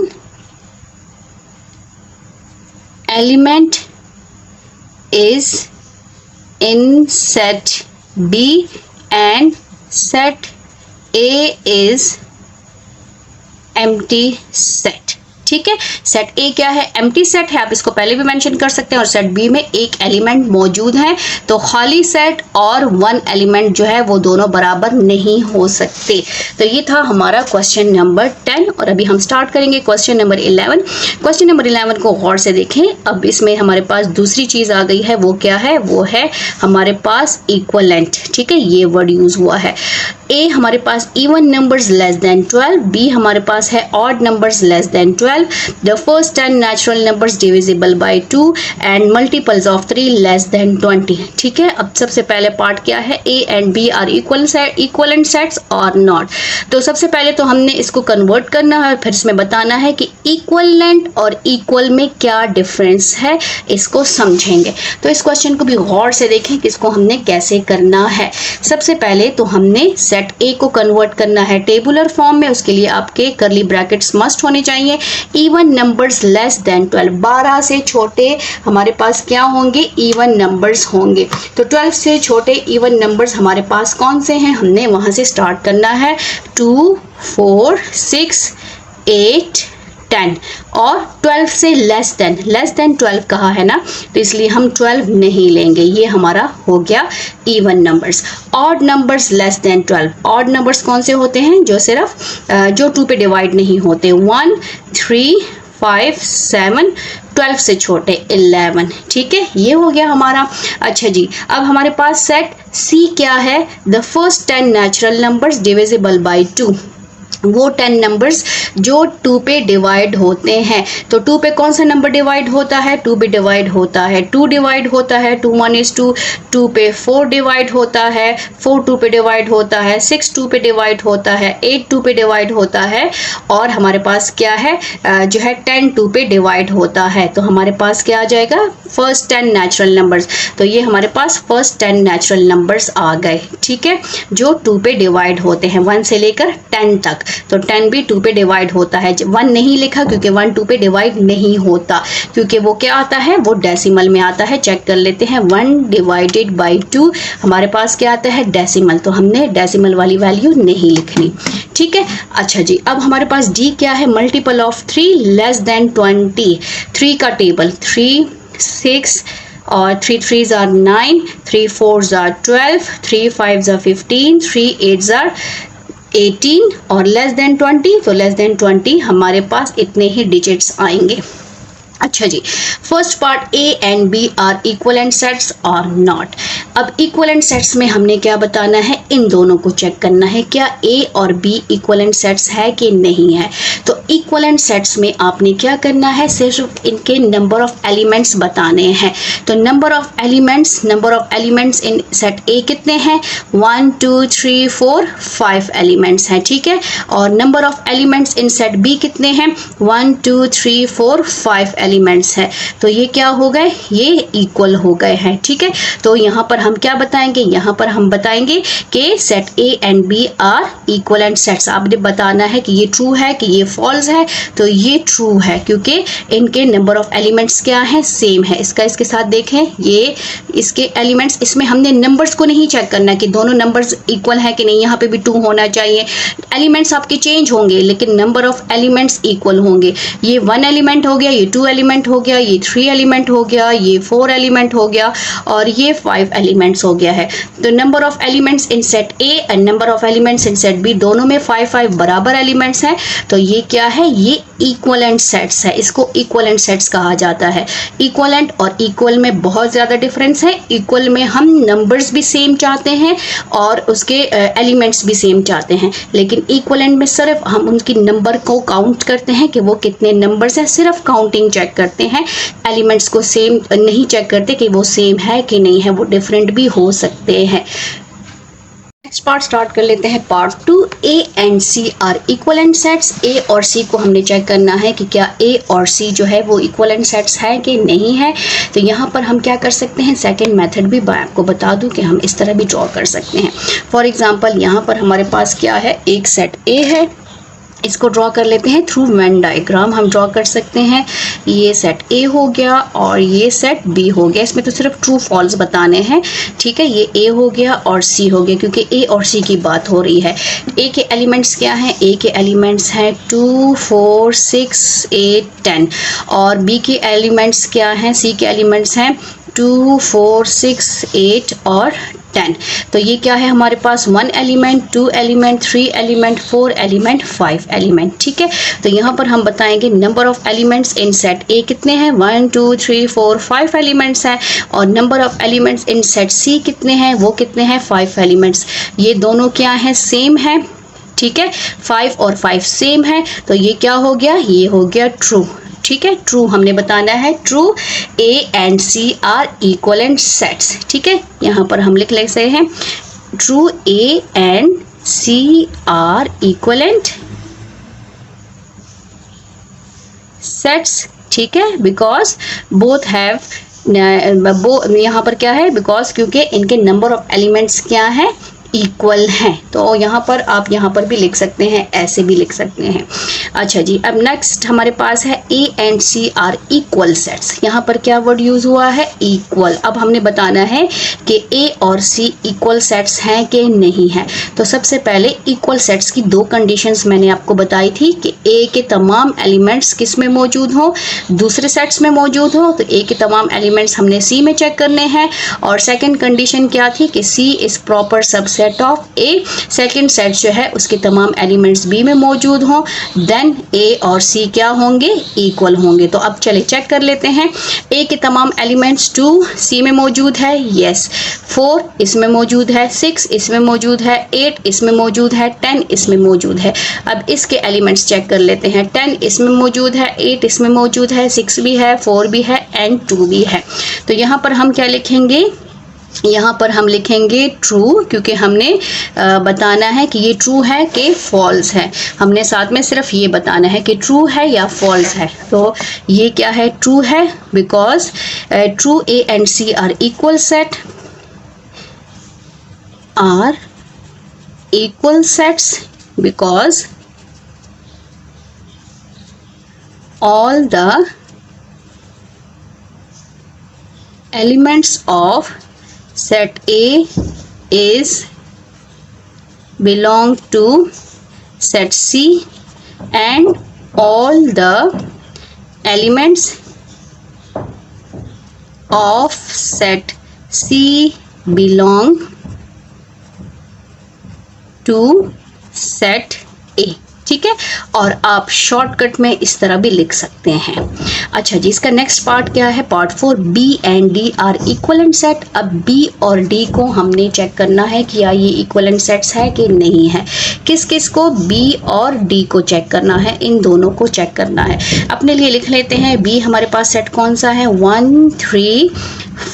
element is in set B and set A is empty set, ठीक है। सेट ए क्या है, एम्प्टी सेट है, आप इसको पहले भी मेंशन कर सकते हैं। और सेट बी में एक एलिमेंट मौजूद है, तो खाली सेट और वन एलिमेंट जो है वो दोनों बराबर नहीं हो सकते। तो ये था हमारा क्वेश्चन नंबर 10 और अभी हम स्टार्ट करेंगे क्वेश्चन नंबर 11। क्वेश्चन नंबर 11 को गौर से देखें। अब इसमें हमारे पास दूसरी चीज आ गई है, वो क्या है, वो है हमारे पास इक्वलेंट, ठीक है, ये वर्ड यूज हुआ है। ए हमारे पास even numbers less than 12, B हमारे पास है odd numbers less than 12, the first 10 natural numbers divisible by 2 and multiples of 3 less than 20, ठीक है। अब सबसे पहले पार्ट क्या है, A and B are equivalent sets और नॉट। तो सबसे पहले तो हमने इसको कन्वर्ट करना है, फिर इसमें बताना है कि इक्वलेंट और इक्वल में क्या डिफरेंस है, इसको समझेंगे। तो इस क्वेश्चन को भी गौर से देखें कि इसको हमने कैसे करना है। सबसे पहले तो हमने सेट ए को कन्वर्ट करना है टेबुलर फॉर्म में, उसके लिए आपके करली ब्रैकेट्स मस्ट होने चाहिए। इवन नंबर्स लेस देन 12, 12 से छोटे हमारे पास क्या होंगे, इवन नंबर्स होंगे। तो 12 से छोटे इवन नंबर्स हमारे पास कौन से हैं, हमने वहां से स्टार्ट करना है, 2 4 6 8 10 और 12 से लेस देन 12 कहा है ना, तो इसलिए हम 12 नहीं लेंगे, ये हमारा हो गया even numbers. Odd numbers less than 12, odd numbers कौन से होते हैं, जो सिर्फ जो 2 पे डिवाइड नहीं होते, 1 3 5 7, 12 से छोटे 11, ठीक है, ये हो गया हमारा। अच्छा जी, अब हमारे पास सेट सी क्या है, the first 10 natural numbers divisible by 2, वो 10 नंबर्स जो 2 पे डिवाइड होते हैं। तो 2 पे कौन सा नंबर डिवाइड होता है, 2 पे डिवाइड होता है 2 डिवाइड होता है, 2 1 is 2, 2 पे 4 डिवाइड होता है, 4 2 पे डिवाइड होता है, 6 2 पे डिवाइड होता है, 8 2 पे डिवाइड होता है, और हमारे पास क्या है जो है 10 2 पे डिवाइड होता है। तो हमारे पास क्या आ जाएगा, फर्स्ट 10 नेचुरल नंबर्स। तो ये हमारे पास फर्स्ट 10 नेचुरल नंबर्स आ गए, ठीक है, जो 2 पे डिवाइड होते हैं, 1 से लेकर 10 तक। तो 10 भी 2 पे डिवाइड होता है। 1 नहीं लिखा क्योंकि 1 2 पे डिवाइड नहीं होता, क्योंकि वो क्या आता है, वो डेसिमल में आता है। चेक कर लेते हैं, 1 डिवाइडेड बाई 2 हमारे पास क्या आता है, डेसिमल, तो हमने डेसिमल वाली वैल्यू नहीं लिखनी। ठीक है, अच्छा जी, अब हमारे पास डी क्या है, मल्टीपल ऑफ 3 लेस देन 20। 3 का टेबल 3 6 और 3 3s are 9, 3 4s are 12, 3 5s are 15, 3 8s are 18 और लेस देन 20, तो लेस देन 20 हमारे पास इतने ही डिजिट्स आएंगे। अच्छा जी, first part, A and B are equivalent sets और नॉट। अब इक्वलेंट सेट्स में हमने क्या बताना है, इन दोनों को चेक करना है, क्या ए और बी इक्वलेंट सेट्स है कि नहीं है। तो इक्वलेंट सेट्स में आपने क्या करना है, सिर्फ इनके नंबर ऑफ एलिमेंट्स बताने हैं। तो number of elements in set ए कितने हैं, 1 2 3 4 5 एलिमेंट्स हैं। ठीक है, और number of elements in set B कितने हैं, 1 2 3 4 5 एलिमेंट्स है। तो ये क्या हो गए, ये इक्वल हो गए हैं। ठीक है, तो यहाँ पर हम क्या बताएंगे, यहाँ पर हम बताएंगे कि set A and B are equivalent sets. आपने बताना है कि ये ट्रू है कि ये फॉल्स है, तो ये ट्रू है क्योंकि इनके नंबर ऑफ एलिमेंट्स क्या है, सेम है। इसका इसके साथ देखें, ये इसके एलिमेंट्स, इसमें हमने नंबर्स को नहीं चेक करना कि दोनों नंबर्स इक्वल है कि नहीं, यहाँ पे भी 2 होना चाहिए। एलिमेंट्स आपके चेंज होंगे लेकिन नंबर ऑफ एलिमेंट्स इक्वल होंगे। ये 1 एलिमेंट हो गया, ये 2 एलिमेंट हो गया, ये 3 एलिमेंट हो गया, ये 4 एलिमेंट हो गया और ये 5 एलिमेंट्स हो गया है। तो number of elements in set A and number of elements in set B दोनों में 5 5 बराबर एलिमेंट्स हैं। तो ये क्या है, ये इक्वलेंट सेट्स है। इसको इक्वलेंट सेट्स कहा जाता है। इक्वलेंट और इक्वल में बहुत ज़्यादा डिफरेंस है। इक्वल में हम नंबर्स भी सेम चाहते हैं और उसके एलिमेंट्स भी सेम चाहते हैं, लेकिन इक्वलेंट में सिर्फ हम उनकी नंबर को काउंट करते हैं कि वो कितने नंबर्स हैं, सिर्फ काउंटिंग चेक करते हैं। एलिमेंट्स को सेम नहीं चेक करते कि वो सेम है कि नहीं है, वो डिफरेंट भी हो सकते हैं। नेक्स्ट पार्ट स्टार्ट कर लेते हैं, part 2, A and C are equivalent sets. A और सी को हमने चेक करना है कि क्या ए और सी जो है वो इक्वलेंट सेट्स है कि नहीं है। तो यहाँ पर हम क्या कर सकते हैं, सेकंड मेथड भी मैं आपको बता दूं कि हम इस तरह भी ड्रॉ कर सकते हैं। फॉर एग्जांपल यहाँ पर हमारे पास क्या है, एक सेट ए है, इसको ड्रॉ कर लेते हैं थ्रू वेन डायग्राम। हम ड्रॉ कर सकते हैं, ये सेट ए हो गया और ये सेट बी हो गया। इसमें तो सिर्फ ट्रू फॉल्स बताने हैं। ठीक है, ये ए हो गया और सी हो गया क्योंकि ए और सी की बात हो रही है। ए के एलिमेंट्स क्या हैं, ए के एलिमेंट्स हैं 2 4 6 8 10 और बी के एलिमेंट्स क्या हैं, सी के एलिमेंट्स हैं 2 4 6 8 और 10। तो ये क्या है हमारे पास, 1 element, 2 element, 3 element, 4 element, 5 element. ठीक है, तो यहाँ पर हम बताएंगे number of elements in set ए कितने हैं, 1 2 3 4 5 एलिमेंट्स हैं और number of elements in set C कितने हैं, वो कितने हैं, 5 एलिमेंट्स। ये दोनों क्या हैं, सेम है। ठीक है, 5 और 5 सेम है, तो ये क्या हो गया, ये हो गया ट्रू। ठीक है, ट्रू हमने बताना है, true A and C are equivalent sets. ठीक है, यहाँ पर हम लिख लेते हैं true A and C are equivalent sets. ठीक है, बिकॉज बोथ हैव, यहाँ पर क्या है, बिकॉज क्योंकि इनके नंबर ऑफ एलिमेंट्स क्या है, इक्वल हैं। तो यहाँ पर आप यहाँ पर भी लिख सकते हैं, ऐसे भी लिख सकते हैं। अच्छा जी, अब नेक्स्ट हमारे पास है A and C are equal sets. यहाँ पर क्या वर्ड यूज हुआ है, इक्वल। अब हमने बताना है कि ए और सी इक्वल सेट्स हैं कि नहीं है। तो सबसे पहले इक्वल सेट्स की 2 कंडीशंस मैंने आपको बताई थी कि ए के तमाम एलिमेंट्स किस में मौजूद हो, दूसरे सेट्स में मौजूद हो। तो ए के तमाम एलिमेंट्स हमने सी में चेक करने हैं। और सेकेंड कंडीशन क्या थी कि C is proper subset of A. Second set जो है उसके तमाम एलिमेंट्स बी में मौजूद हों, देन ए और सी क्या होंगे, इक्वल होंगे। तो अब चले चेक कर लेते हैं, ए के तमाम एलिमेंट्स 2 सी में मौजूद है, यस, 4 इसमें मौजूद है, 6 इसमें मौजूद है, 8 इसमें मौजूद है, 10 इसमें मौजूद है। अब इसके एलिमेंट्स चेक कर लेते हैं, 10 इसमें मौजूद है, 8 इसमें मौजूद है, 6 भी है, 4 भी है एंड 2 भी है। तो यहाँ पर हम क्या लिखेंगे, यहाँ पर हम लिखेंगे ट्रू, क्योंकि हमने बताना है कि ये ट्रू है कि फॉल्स है। हमने साथ में सिर्फ ये बताना है कि ट्रू है या फॉल्स है। तो ये क्या है, ट्रू है, because true A and C are equal set, are equal sets, because all the elements of set A is belong to set C and all the elements of set C belong to set A। ठीक है, और आप शॉर्टकट में इस तरह भी लिख सकते हैं। अच्छा जी, इसका नेक्स्ट पार्ट क्या है? Part 4, B and D are equivalent set. अब B और D को हमने चेक करना है कि क्या ये इक्वलेंट सेट्स है कि नहीं है। किस किस को? B और D को चेक करना है, इन दोनों को चेक करना है। अपने लिए लिख लेते हैं, B हमारे पास सेट कौन सा है? 1 3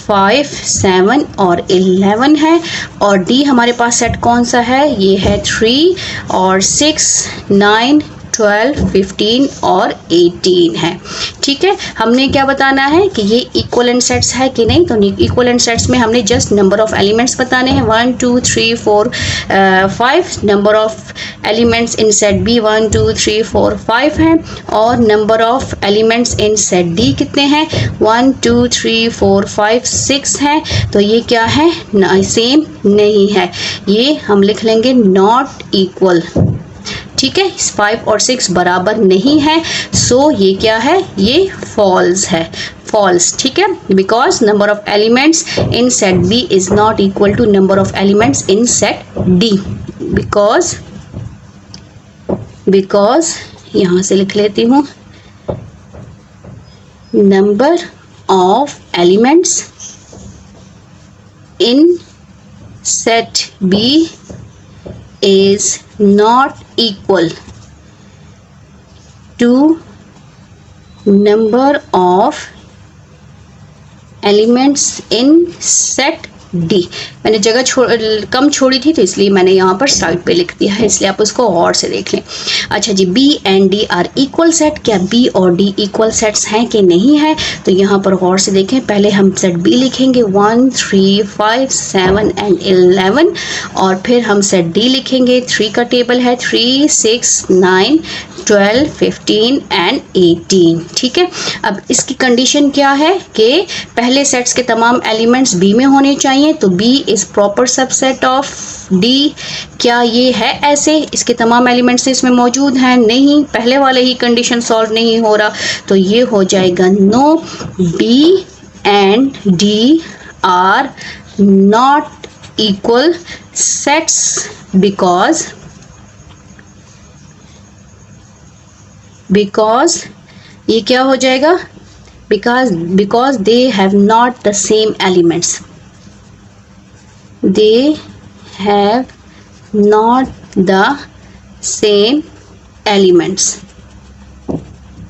5 7 और 11 है, और D हमारे पास सेट कौन सा है? ये है 3 और 6 9 12 15 और 18 है। ठीक है, हमने क्या बताना है कि ये इक्वलेंट सेट्स है कि नहीं। तो इक्वलेंट सेट्स में हमने जस्ट नंबर ऑफ एलिमेंट्स बताने हैं, 1 2 3 4 5। Number of elements in set B 1 2 3 4 5 हैं, और number of elements in set D कितने हैं? 1 2 3 4 5 6 हैं। तो ये क्या है? सेम नहीं है, ये हम लिख लेंगे नॉट इक्वल। ठीक है, 5 और 6 बराबर नहीं है, सो ये क्या है? ये फॉल्स है, फॉल्स। ठीक है, because number of elements in set B is not equal to number of elements in set D. Because यहां से लिख लेती हूं, number of elements in set B is not equal to number of elements in set D। मैंने जगह कम छोड़ी थी, तो इसलिए मैंने यहाँ पर साइड पे लिख दिया है, इसलिए आप उसको और से देख लें। अच्छा जी, B and D are equal set. क्या B और D इक्वल सेट्स हैं कि नहीं है? तो यहाँ पर गौर से देखें, पहले हम सेट B लिखेंगे 1 3 5 7 एंड 11, और फिर हम सेट D लिखेंगे। 3 का टेबल है 3 6 9 12 15 एंड 18। ठीक है, अब इसकी कंडीशन क्या है कि पहले सेट्स के तमाम एलिमेंट्स B में होने चाहिए, तो B is proper subset of D। क्या ये है ऐसे? इसके तमाम एलिमेंट्स इसमें मौजूद हैं? नहीं, पहले वाले ही कंडीशन सॉल्व नहीं हो रहा, तो ये हो जाएगा no. B and D are not equal sets because ये क्या हो जाएगा? Because they have not the same elements. They have not the same elements।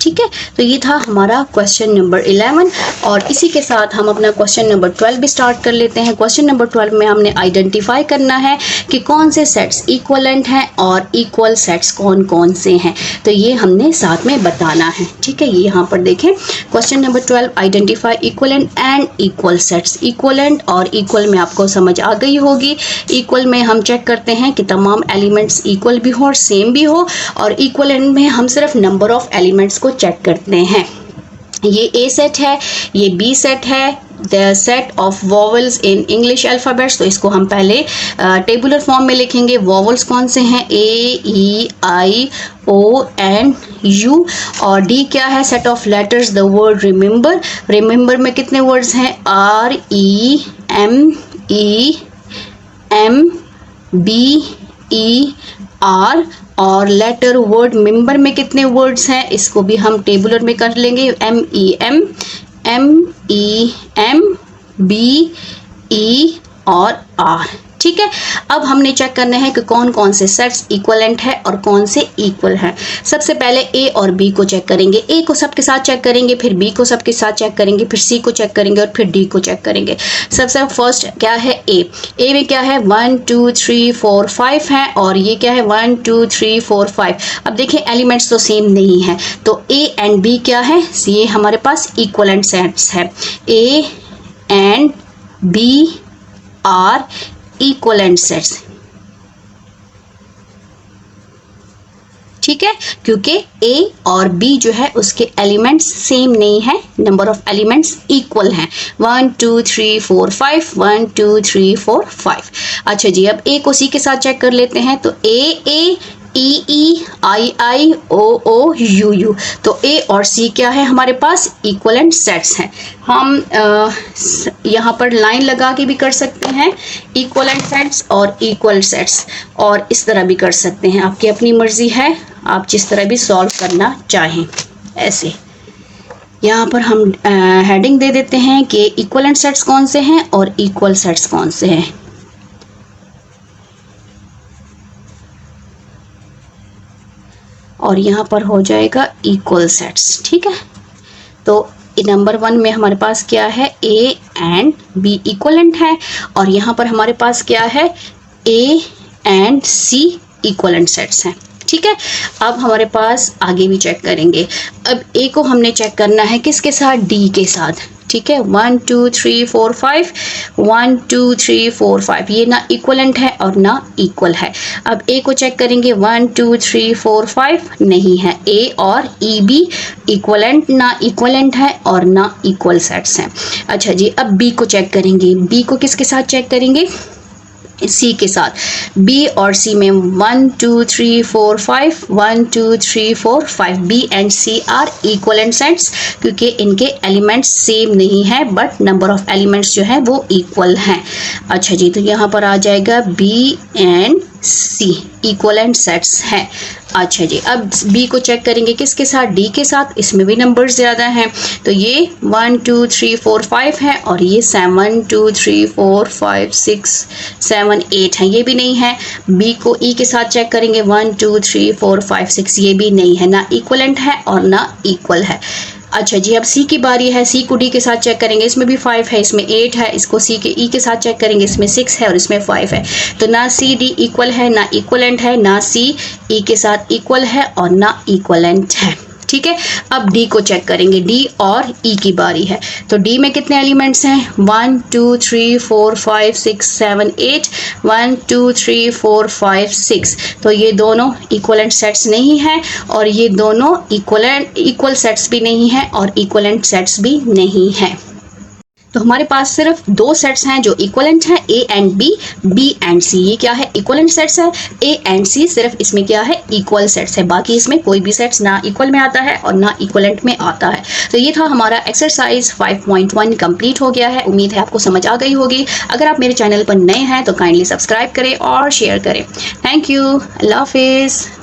ठीक है, तो ये था हमारा क्वेश्चन नंबर 11, और इसी के साथ हम अपना क्वेश्चन नंबर 12 भी स्टार्ट कर लेते हैं। क्वेश्चन नंबर 12 में हमने आइडेंटिफाई करना है कि कौन से सेट्स इक्वलेंट हैं और इक्वल सेट्स कौन कौन से हैं, तो ये हमने साथ में बताना है। ठीक है, ये यहाँ पर देखें, question number 12, identify equivalent and equal sets. Equivalent और इक्वल में आपको समझ आ गई होगी। इक्वल में हम चेक करते हैं कि तमाम एलिमेंट्स इक्वल भी हो और सेम भी हो, और इक्वलेंट में हम सिर्फ नंबर ऑफ एलिमेंट्स को चेक करते हैं। ये A सेट है, ये B सेट है, the set of vowels in English alphabets. तो इसको हम पहले टेबुलर फॉर्म में लिखेंगे। वॉवल्स कौन से हैं? A E I O and U। और D क्या है? Set of letters, the word remember. Remember में कितने वर्ड्स हैं? R E M E M B E R। और लेटर वर्ड मेंबर में कितने वर्ड्स हैं? इसको भी हम टेबुलर में कर लेंगे, M E M B E और R। ठीक है, अब हमने चेक करना है कि कौन कौन से सेट्स इक्वलेंट है और कौन से इक्वल हैं। सबसे पहले A और B को चेक करेंगे। A को सबके साथ चेक करेंगे, फिर B को सबके साथ चेक करेंगे, फिर C को चेक करेंगे और फिर D को चेक करेंगे। सबसे फर्स्ट क्या है? A में क्या है? 1 2 3 4 5 है, और ये क्या है? 1 2 3 4 5। अब देखें एलिमेंट्स तो सेम नहीं है, तो A एंड B क्या है? ये हमारे पास इक्वलेंट सेट्स है। A and B are equivalent sets. ठीक है, क्योंकि ए और बी जो है उसके एलिमेंट्स सेम नहीं है, नंबर ऑफ एलिमेंट्स इक्वल हैं, 1 2 3 4 5 1 2 3 4 5। अच्छा जी, अब ए को सी के साथ चेक कर लेते हैं। तो ए ई ई आई आई ओ ओ यू यू, तो ए और सी क्या है हमारे पास, इक्वलेंट सेट्स हैं। हम यहाँ पर लाइन लगा के भी कर सकते हैं, इक्वलेंट सेट्स और इक्वल सेट्स, और इस तरह भी कर सकते हैं, आपकी अपनी मर्जी है, आप जिस तरह भी सॉल्व करना चाहें। ऐसे यहाँ पर हम हेडिंग दे देते हैं कि इक्वलेंट सेट्स कौन से हैं और इक्वल सेट्स कौन से हैं। और यहाँ पर हो जाएगा इक्वल सेट्स, ठीक है। तो नंबर 1 में हमारे पास क्या है, ए एंड बी इक्वलेंट है, और यहाँ पर हमारे पास क्या है, A and C equivalent sets हैं, ठीक है। अब हमारे पास आगे भी चेक करेंगे। अब ए को हमने चेक करना है किसके साथ, डी के साथ, ठीक है। 1 2 3 4 5 1 2 3 4 5, ये ना इक्वलेंट है और ना इक्वल है। अब ए को चेक करेंगे, 1 2 3 4 5 नहीं है, ए और ई बी इक्वलेंट ना इक्वलेंट है और ना इक्वल सेट्स हैं। अच्छा जी, अब बी को चेक करेंगे। बी को किसके साथ चेक करेंगे, सी के साथ। बी और सी में 1 2 3 4 5 1 2 3 4 5, B and C are equivalent sets, क्योंकि इनके एलिमेंट्स सेम नहीं है बट नंबर ऑफ एलिमेंट्स जो है वो इक्वल हैं। अच्छा जी, तो यहाँ पर आ जाएगा B and C equivalent sets हैं। अच्छा जी, अब बी को चेक करेंगे किसके साथ, डी के साथ। इसमें भी नंबर्स ज़्यादा हैं, तो ये 1 2 3 4 5 है, और ये 7 2 3 4 5 6 7 8 है, ये भी नहीं है। बी को ई के साथ चेक करेंगे, 1 2 3 4 5 6, ये भी नहीं है, ना इक्वलेंट है और ना इक्वल है। अच्छा जी, अब सी की बारी है। सी को डी के साथ चेक करेंगे, इसमें भी 5 है, इसमें 8 है। इसको सी के ई के साथ चेक करेंगे, इसमें 6 है और इसमें 5 है। तो ना सी डी इक्वल है, ना इक्वलेंट है, ना सी ई के साथ इक्वल है और ना इक्वलेंट है, ठीक है। अब डी को चेक करेंगे, डी और ई की बारी है। तो डी में कितने एलिमेंट्स हैं, 1 2 3 4 5 6 7 8 1 2 3 4 5 6, तो ये दोनों इक्वलेंट सेट्स नहीं हैं, और ये दोनों इक्वल सेट्स भी नहीं हैं और इक्वलेंट सेट्स भी नहीं हैं। तो हमारे पास सिर्फ 2 सेट्स हैं जो इक्वलेंट हैं, A and B, B and C. ये क्या है, इक्वलेंट सेट्स है। ए एंड सी सिर्फ इसमें क्या है, इक्वल सेट्स है। बाकी इसमें कोई भी सेट्स ना इक्वल में आता है और ना इक्वलेंट में आता है। तो ये था हमारा एक्सरसाइज 5.1 कंप्लीट हो गया है। उम्मीद है आपको समझ आ गई होगी। अगर आप मेरे चैनल पर नए हैं तो काइंडली सब्सक्राइब करें और शेयर करें। थैंक यू, अल्लाह हाफिज़।